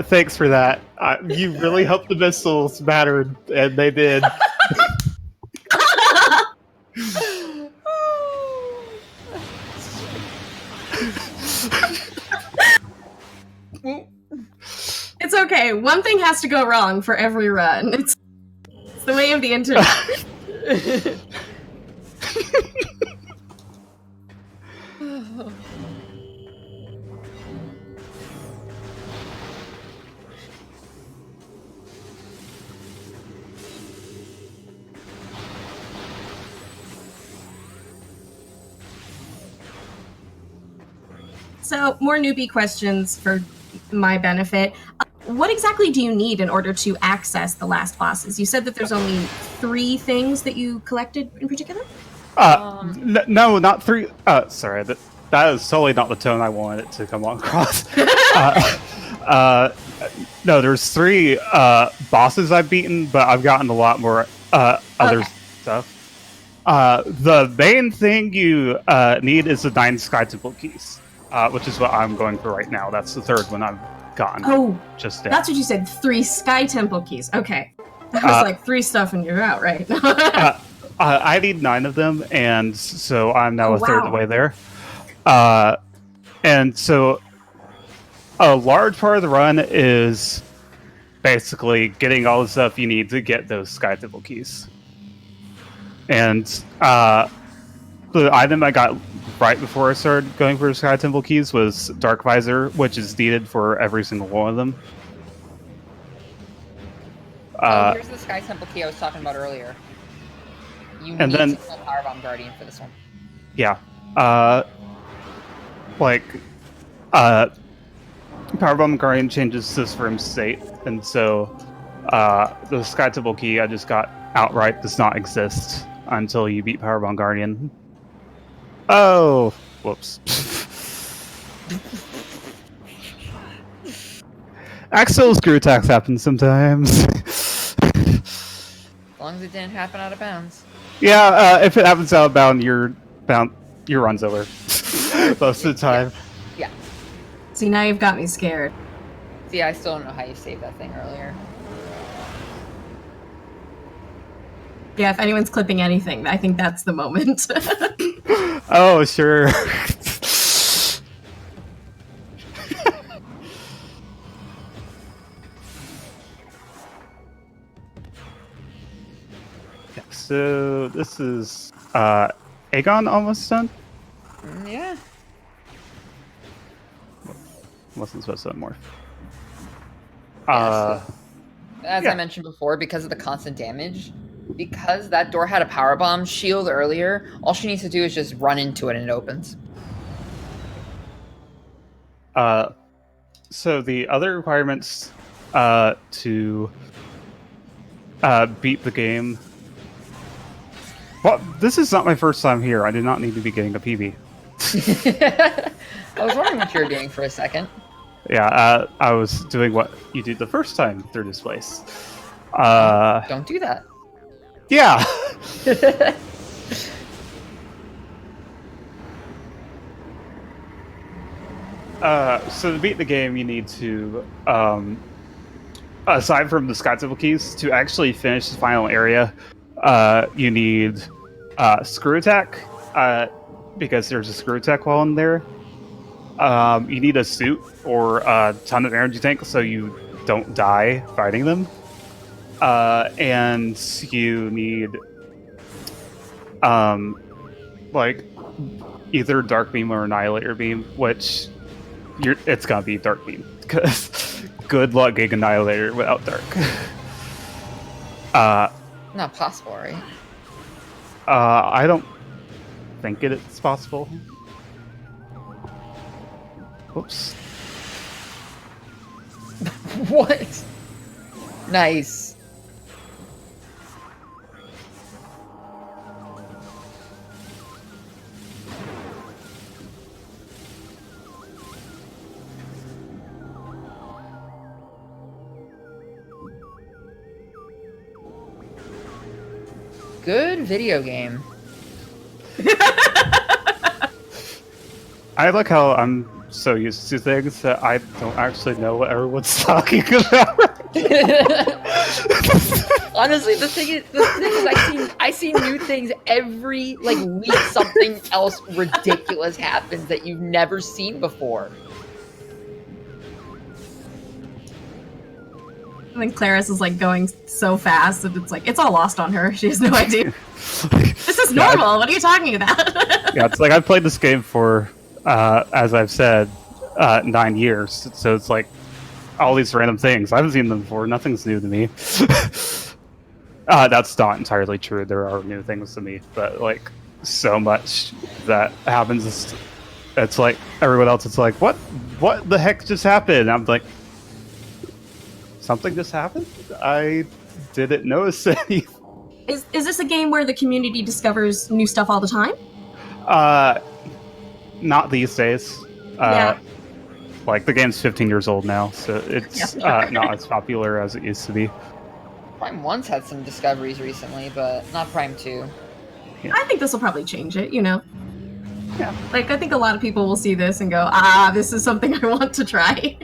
Thanks for that. You really helped the missiles matter, and they did. It's okay. One thing has to go wrong for every run. It's the way of the internet. So, more newbie questions for my benefit. What exactly do you need in order to access the last bosses? You said that there's only 3 things that you collected in particular? No, not 3. Sorry, that is totally not the tone I wanted it to come on across. No, there's 3 bosses I've beaten, but I've gotten a lot more other stuff. The main thing you need is the 9 Sky Temple keys, which is what I'm going for right now. That's the 3rd one I've gotten. Oh, just now. That's what you said. 3 Sky Temple keys. Okay. That was like 3 stuff and you're out, right? I need 9 of them, and so I'm now a third of the wow. way there. And so a large part of the run is basically getting all the stuff you need to get those Sky Temple keys. And the item I got right before I started going for Sky Temple keys was Dark Visor, which is needed for every single one of them. Here's the Sky Temple key I was talking about earlier. You And need then- to kill Powerbomb Guardian for this one. Yeah. Powerbomb Guardian changes this room state, and so the Sky Temple key I just got outright does not exist until you beat Powerbomb Guardian. Oh, whoops. Axel screw attacks happen sometimes. As long as it didn't happen out of bounds. Yeah, if it happens out of bound, your run's over most of the time. Yeah. See, now you've got me scared. See, I still don't know how you saved that thing earlier. Yeah, if anyone's clipping anything, I think that's the moment. Oh, sure. Yeah, so this is Aegon almost done. Yeah. Wasn't supposed to morph. As yeah. I mentioned before, because of the constant damage, because that door had a power bomb shield earlier, all she needs to do is just run into it and it opens. So the other requirements to beat the game. Well, this is not my first time here. I did not need to be getting a PB. I was wondering what you were doing for a second. Yeah, I was doing what you did the first time through this place. Don't do that. Yeah. So to beat the game, you need to, aside from the Sky Temple keys, to actually finish the final area, you need Screw Attack, because there's a Screw Attack while in there. You need a suit or a ton of energy tank so you don't die fighting them. And you need, like, either Dark Beam or Annihilator Beam, which it's gonna be Dark Beam, because good luck getting Annihilator without Dark. Not possible, right? I don't think it's possible. Oops. What? Nice. Good video game. I like how I'm so used to things that I don't actually know what everyone's talking about. Honestly, the thing is I see new things every week. Something else ridiculous happens that you've never seen before. I think Claris is going so fast that it's all lost on her. She has no idea. This is normal. What are you talking about? Yeah, it's like I've played this game for, as I've said, 9 years. So it's like all these random things. I haven't seen them before. Nothing's new to me. That's not entirely true. There are new things to me, but so much that happens. It's like everyone else. It's like, what the heck just happened? And I'm like, something just happened? I didn't notice anything. Is this a game where the community discovers new stuff all the time? Not these days. Yeah. The game's 15 years old now, so it's not as popular as it used to be. Prime 1's had some discoveries recently, but not Prime 2. Yeah. I think this will probably change it, Yeah. I think a lot of people will see this and go, this is something I want to try.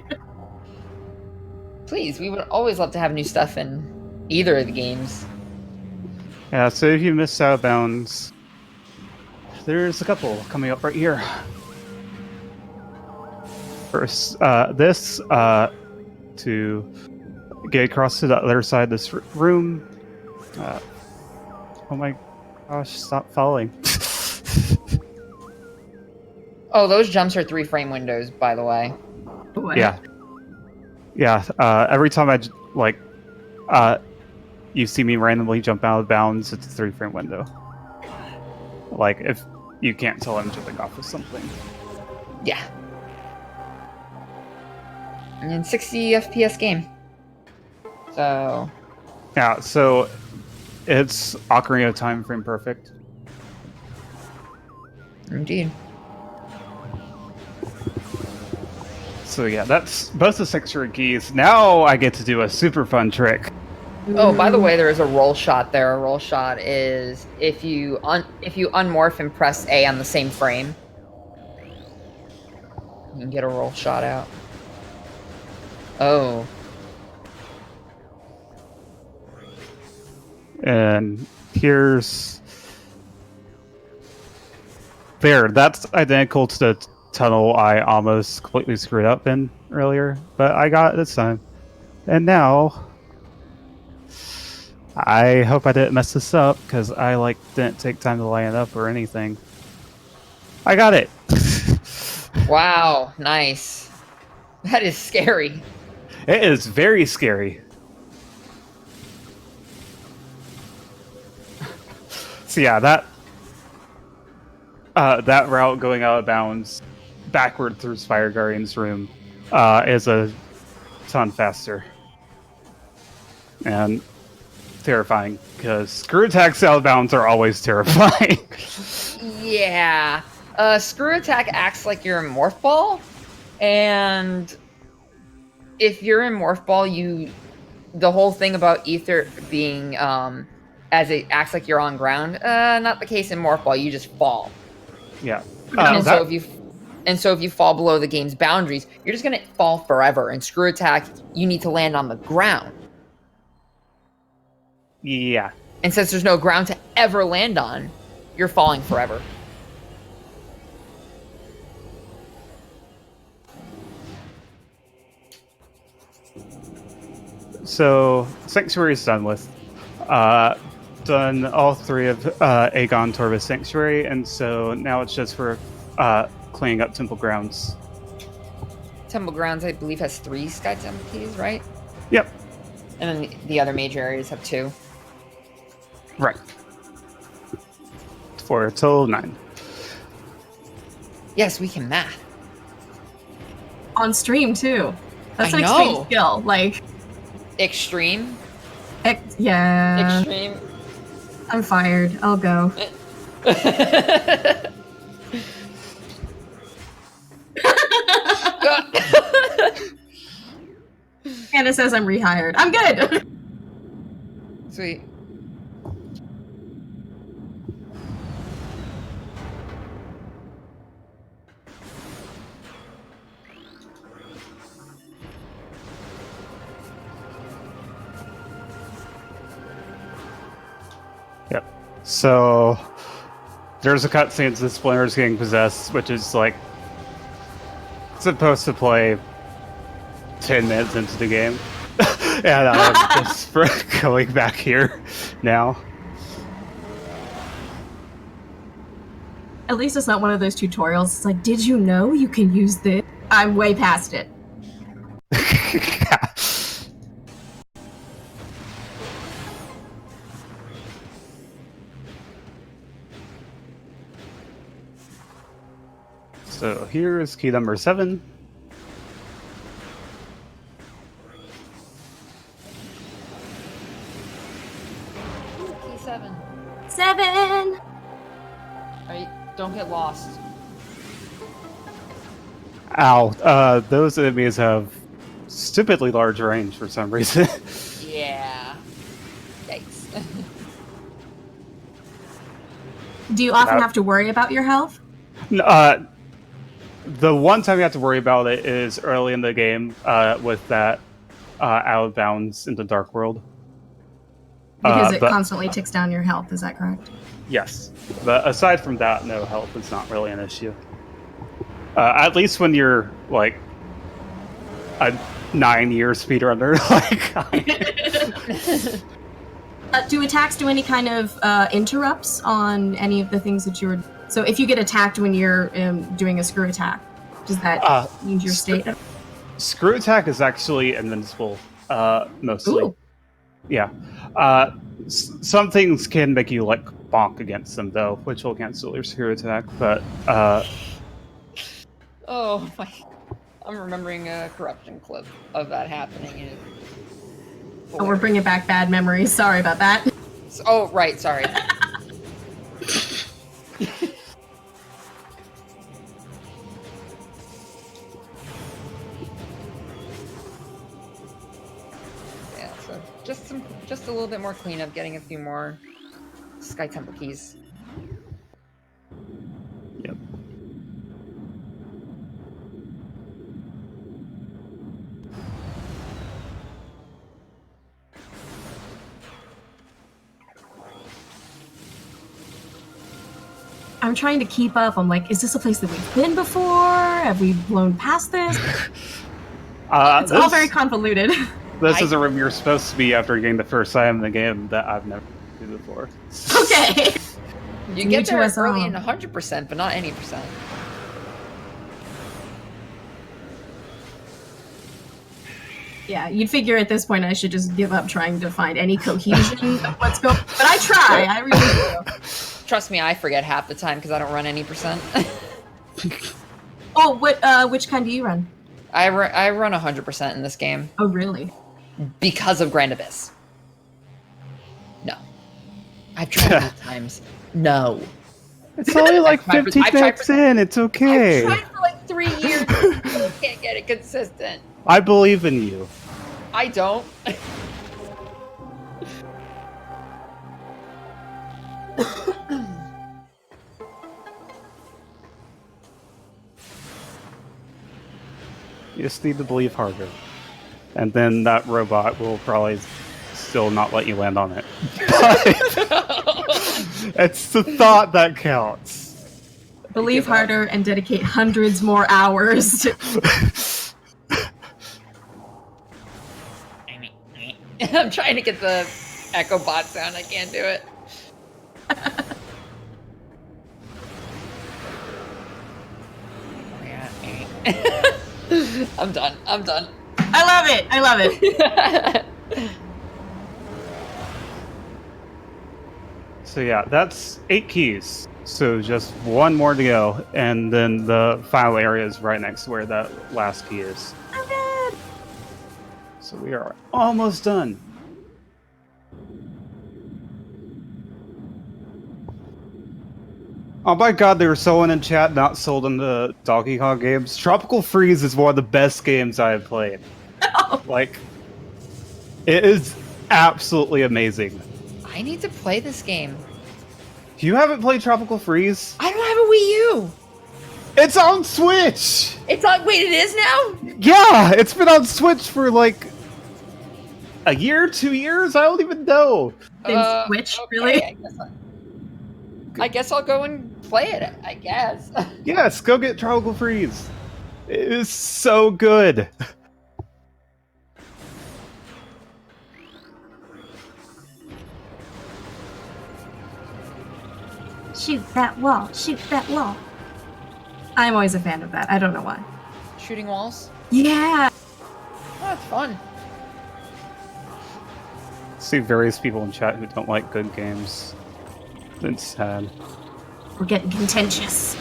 Please, we would always love to have new stuff in either of the games. Yeah, so if you miss out of bounds, there's a couple coming up right here. First, this to get across to the other side of this room. Oh my gosh, stop falling. Oh, those jumps are 3-frame windows, by the way. What? Yeah. Yeah, every time you see me randomly jump out of bounds, it's a 3-frame window. Like, if you can't tell I'm jumping off of something. Yeah. And 60 FPS game. So... Yeah, so it's Ocarina of Time frame perfect. Indeed. So yeah, that's both the Sanctuary keys. Now I get to do a super fun trick. Oh, by the way, there is a roll shot there. A roll shot is if you unmorph and press A on the same frame, you can get a roll shot out. Oh. And here's... There, that's identical to the tunnel I almost completely screwed up in earlier, but I got it this time. And now... I hope I didn't mess this up, because I, didn't take time to line it up or anything. I got it! Wow, nice. That is scary. It is very scary. So yeah, that route going out of bounds backward through Spire Guardian's room is a ton faster. And terrifying, because screw attacks out of bounds are always terrifying. Yeah. Screw attack acts like you're in Morph Ball, and if you're in Morph Ball, the whole thing about Ether being as it acts like you're on ground, not the case in Morph Ball. You just fall. Yeah. So if you fall below the game's boundaries, you're just gonna fall forever. And screw attack, you need to land on the ground. Yeah. And since there's no ground to ever land on, you're falling forever. So Sanctuary is done with. Done all three of Aegon Torvus Sanctuary, and so now it's just for cleaning up Temple Grounds. Temple Grounds, I believe, has 3 Sky Temple keys, right? Yep. And then the other major areas have 2. Right. For a total of 9. Yes, we can math. On stream too. That's I an know. extreme skill. Like, Extreme. yeah. Extreme. I'm fired. I'll go. Hannah says I'm rehired. I'm good. Sweet. Yep. So there's a cutscene that Splinter's getting possessed, which is supposed to play 10 minutes into the game. And I'm just going back here now. At least it's not one of those tutorials. It's like, did you know you can use this? I'm way past it. Yeah. So here is key number 7. Key 7. 7. Don't get lost. Ow. Those enemies have stupidly large range for some reason. Yeah. Yikes. Do you often have to worry about your health? The one time you have to worry about it is early in the game with that out of bounds in the Dark World. Because it but- constantly ticks down your health, is that correct? Yes, but aside from that, no, health is not really an issue. At least when you're like a 9-year speedrunner, like. Do attacks do any kind of interrupts on any of the things that you're... So if you get attacked when you're doing a screw attack, does that use your state? Screw attack is actually invincible, mostly. Ooh. Yeah. Some things can make you like bonk against them though, which will cancel your screw attack. But Oh my! I'm remembering a corruption clip of that happening. Oh, we're bringing back bad memories. Sorry about that. Oh, right. Sorry. Yeah. So just a little bit more cleanup, getting a few more Sky Temple keys. yep. I'm trying to keep up. I'm like, is this a place that we've been before? Have we blown past this? It's all very convoluted. This is a room you're supposed to be after getting the first item in the game that I've never seen before. Okay. You get there early in 100%, but not any percent. Yeah, you'd figure at this point I should just give up trying to find any cohesion of what's going on. But I try. I really do. Trust me, I forget half the time because I don't run any percent. Oh, which kind do you run? I run 100% in this game. Oh, really? Because of Grand Abyss. No. I've tried many times. No. It's only like 15 minutes in. It's okay. I've tried for like 3 years. I can't get it consistent. I believe in you. I don't. You just need to believe harder. And then that robot will probably still not let you land on it. It's the thought that counts. Believe harder and dedicate hundreds more hours to... I'm trying to get the Echo Bot sound. I can't do it. I'm done. I'm done. I love it. I love it. So yeah, that's 8 keys. So just one more to go, and then the final area is right next to where that last key is. I'm dead. So we are almost done. Oh my god, there was someone in chat not sold on the Donkey Kong games. Tropical Freeze is one of the best games I have played. Like, it is absolutely amazing. I need to play this game. You haven't played Tropical Freeze? I don't have a Wii U. It's on Switch! It's on. Wait, it is now? Yeah, it's been on Switch for like a year, 2 years? I don't even know. Switch, Okay, really? I guess I'll go and play it, I guess. Yes, go get Tropical Freeze. It is so good. Shoot that wall. Shoot that wall. I'm always a fan of that. I don't know why. Shooting walls? Yeah. Oh, that's fun. See various people in chat who don't like good games. It's sad. We're getting contentious.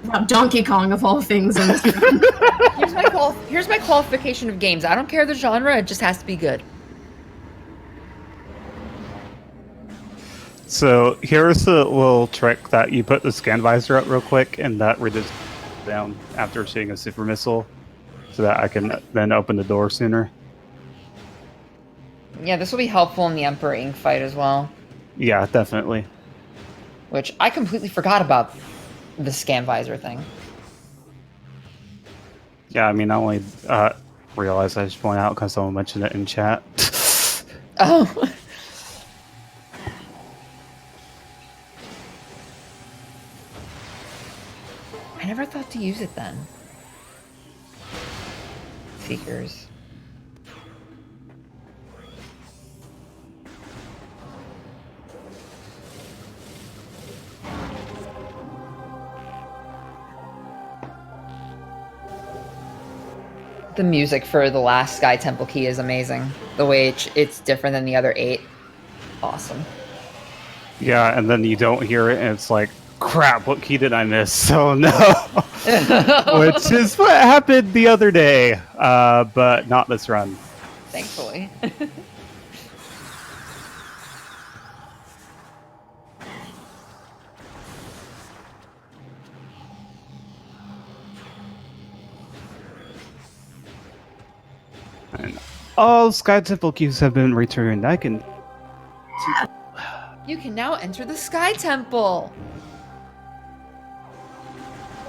About Donkey Kong, of all things. In this Here's my qualification of games. I don't care the genre, it just has to be good. So here's the little trick that you put the scan visor up real quick, and that reduces down after shooting a super missile, so that I can then open the door sooner. Yeah, this will be helpful in the Emperor Ink fight as well. Yeah, definitely. Which I completely forgot about the scan visor thing. Yeah, I mean, I only realized I should point out because someone mentioned it in chat. Oh. I never thought to use it then. Seekers. The music for the last Sky Temple key is amazing. The way it's different than the other 8. Awesome. Yeah, and then you don't hear it, and it's like, crap, what key did I miss? Oh no! Which is what happened the other day, but not this run. Thankfully. And all Sky Temple keys have been returned. I can... You can now enter the Sky Temple!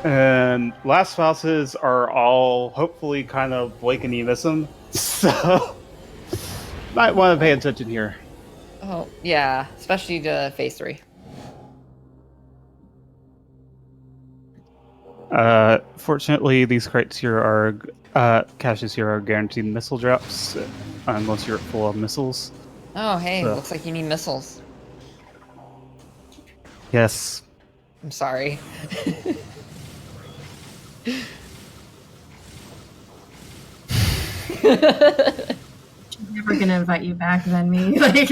And last bosses are all hopefully kind of Blake and you miss them, so might want to pay attention here. Oh, yeah. Especially to Phase 3. Fortunately, these crates here are... caches here are guaranteed missile drops, unless you're full of missiles. Oh, hey. So. Looks like you need missiles. Yes. I'm sorry. She's never gonna invite you back than me. Like,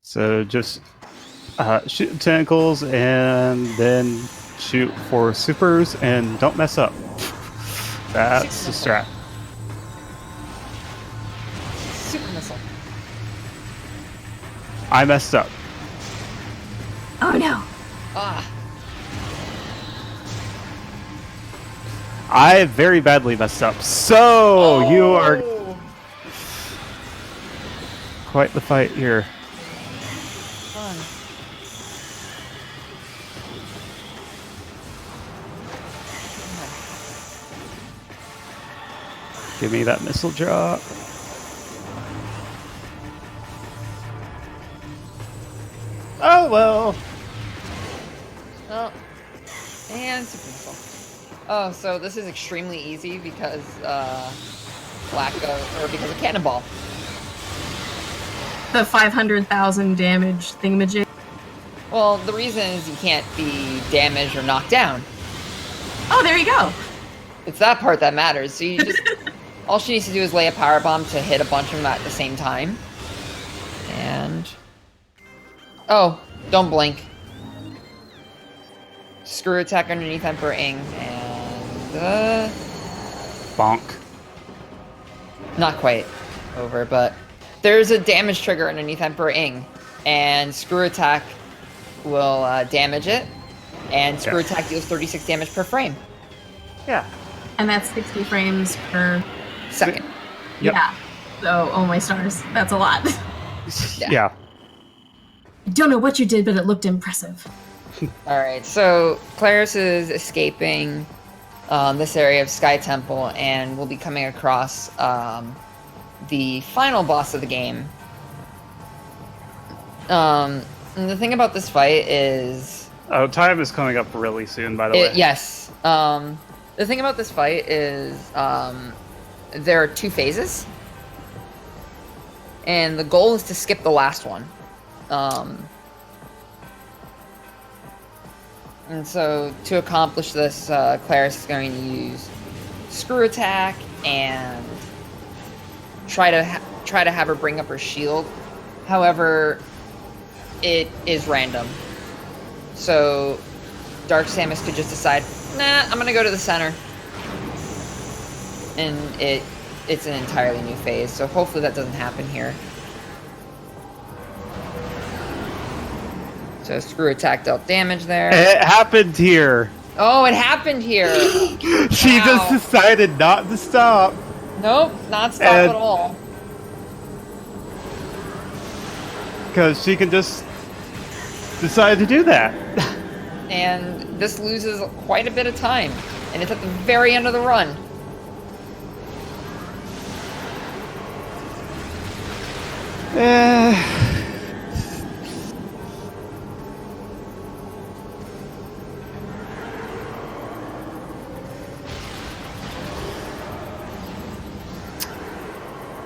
so just shoot tentacles and then shoot for supers and don't mess up. That's the strat. Super missile. I messed up. oh no. Ah. I very badly messed up. So you are quite the fight here. Fun. Give me that missile drop. Oh well. Oh. And super missile. Oh, so this is extremely easy because because of cannonball. The 500,000 damage thingamajig. Well, the reason is you can't be damaged or knocked down. Oh, there you go. It's that part that matters. So you just all she needs to do is lay a power bomb to hit a bunch of them at the same time. And oh, don't blink. Screw attack underneath Emperor Ing and Bonk. not quite over, but there's a damage trigger underneath Emperor Ing, and screw attack will damage it, and screw attack deals 36 damage per frame. Yeah. And that's 60 frames per Second. Yep. Yeah. So, oh my stars. That's a lot. Yeah. I don't know what you did, but it looked impressive. Alright, so Claris is escaping this area of Sky Temple, and we'll be coming across the final boss of the game. And the thing about this fight is... Oh, time is coming up really soon, by the way. Yes. The thing about this fight is there are 2 phases. And the goal is to skip the last one. And so to accomplish this, Claris is going to use screw attack and try to have her bring up her shield. However, it is random. So Dark Samus could just decide, nah, I'm gonna go to the center. And it's an entirely new phase, so hopefully that doesn't happen here. So screw attack dealt damage there. It happened here. Oh, it happened here. She Wow. just decided not to stop. Nope, not stop at all. Because she can just decide to do that. And this loses quite a bit of time, and it's at the very end of the run.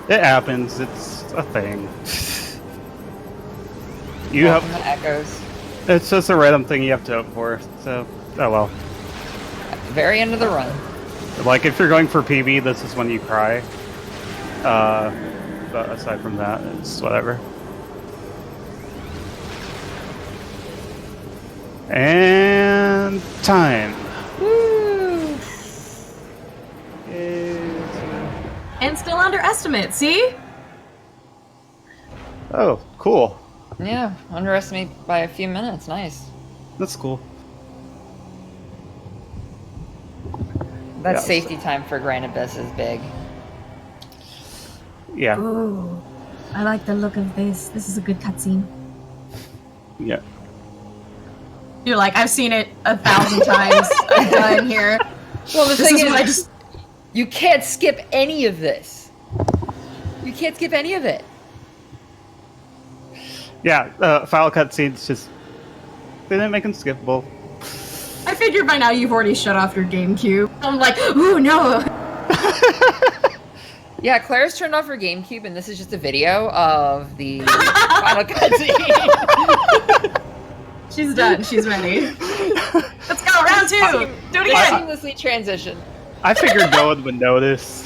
It happens. It's a thing. You Welcome have. to Echoes. It's just a random thing you have to hope for. So, oh well. At the very end of the run. Like if you're going for PB, this is when you cry. But aside from that, it's whatever. And time. Woo! And still underestimate, see? Oh, cool. Yeah, underestimate by a few minutes. Nice. That's cool. That Yeah, safety time for Grand Abyss is big. Yeah. Ooh, I like the look of this. This is a good cutscene. Yeah. You're like, I've seen it 1,000 times. I'm done here. Well, the This thing is is, what I just. you can't skip any of this. You can't skip any of it. Yeah, file cutscenes just... They didn't make them skippable. I figured by now you've already shut off your GameCube. I'm like, ooh, no. Yeah, Claire's turned off her GameCube, and this is just a video of the final cutscene. She's done. She's ready. Let's go, round 2. Do it again. Seamlessly transition. I figured no one would notice.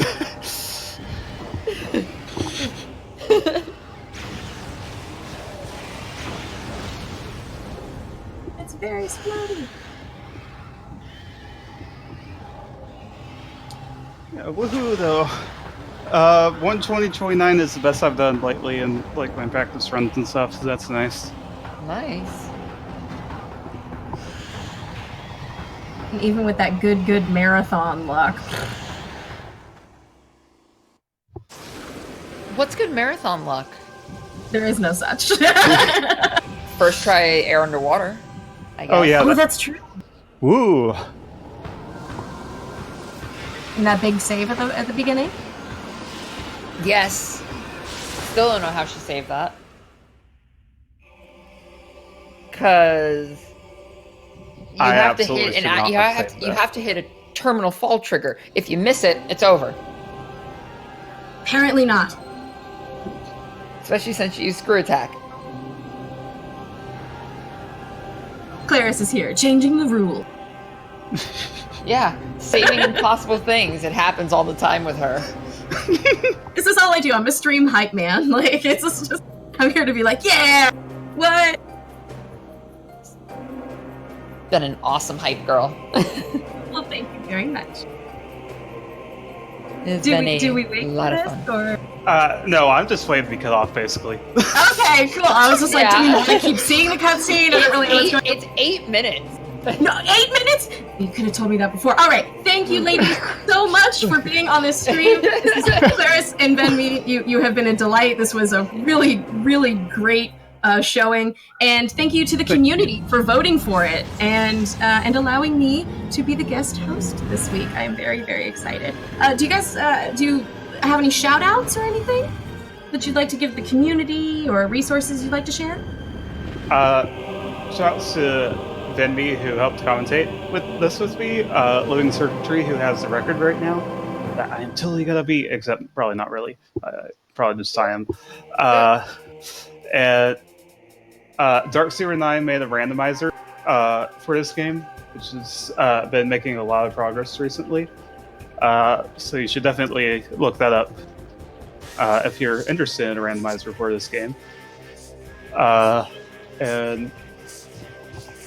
It's very splotty. Yeah, woohoo, though. 120.29 is the best I've done lately in like my practice runs and stuff, so that's nice. Nice. And even with that good marathon luck. What's good marathon luck? There is no such. First try air underwater, I guess. Oh yeah. Oh, that's true. Woo. And that big save at the beginning? Yes. Still don't know how she saved that. Cause you I have to absolutely hit should not you have have saved to, you that. have to hit a terminal fall trigger. If you miss it, it's over. Apparently not. Especially since you use screw attack. Claris is here, changing the rule. Yeah, saving impossible things. It happens all the time with her. This is all I do. I'm a stream hype man. Like, it's just I'm here to be like, yeah! What? Been an awesome hype girl. Well, thank you very much. It's Do been we a wait lot for of this, fun. or... No, I'm just waiting to be cut off, basically. Okay, cool. I was just like, Yeah. do we want to keep seeing the cutscene? I don't really know what's going on. It's 8 minutes. No, 8 minutes? You could have told me that before. All right, thank you, ladies, so much for being on this stream. This is Claris and Venmi. You have been a delight. This was a really, really great showing, and thank you to the community for voting for it and allowing me to be the guest host this week. I am very, very excited. Do you guys do you have any shout outs or anything that you'd like to give the community or resources you'd like to share? Shouts to Venmi, who helped commentate with me, Living Circuitry, who has the record right now, that I am totally gonna beat, except probably not really. Probably just tie him. And Dark09 made a randomizer for this game, which has been making a lot of progress recently. So you should definitely look that up if you're interested in a randomizer for this game. And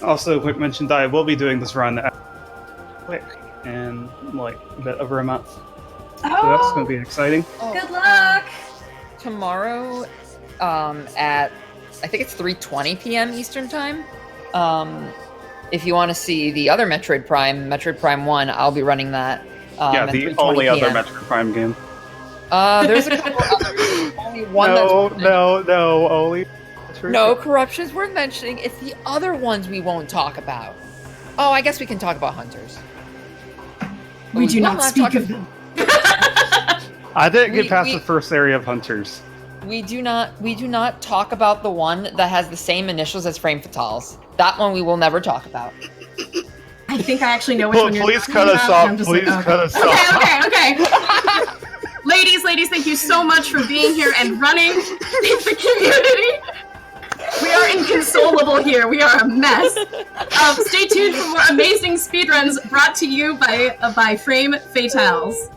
also, quick mention that I will be doing this run quick in like a bit over a month. So that's going to be exciting. Oh, Good luck! tomorrow at I think it's 3:20 p.m. Eastern time. If you want to see the other Metroid Prime 1, I'll be running that. Yeah, at the 3:20 only other PM. Metroid Prime game. There's a couple others. Only one No, only. No corruptions worth mentioning. It's the other ones we won't talk about. Oh, I guess we can talk about hunters. We do not speak talk of them. I didn't get past the first area of hunters. We do not talk about the one that has the same initials as Frame Fatales. That one we will never talk about. I think I actually know which one you're Please talking cut us about, off. and I'm just Please like, cut us off. Okay. Ladies, thank you so much for being here and running the community. We are inconsolable here. We are a mess. Stay tuned for more amazing speedruns brought to you by Frame Fatales.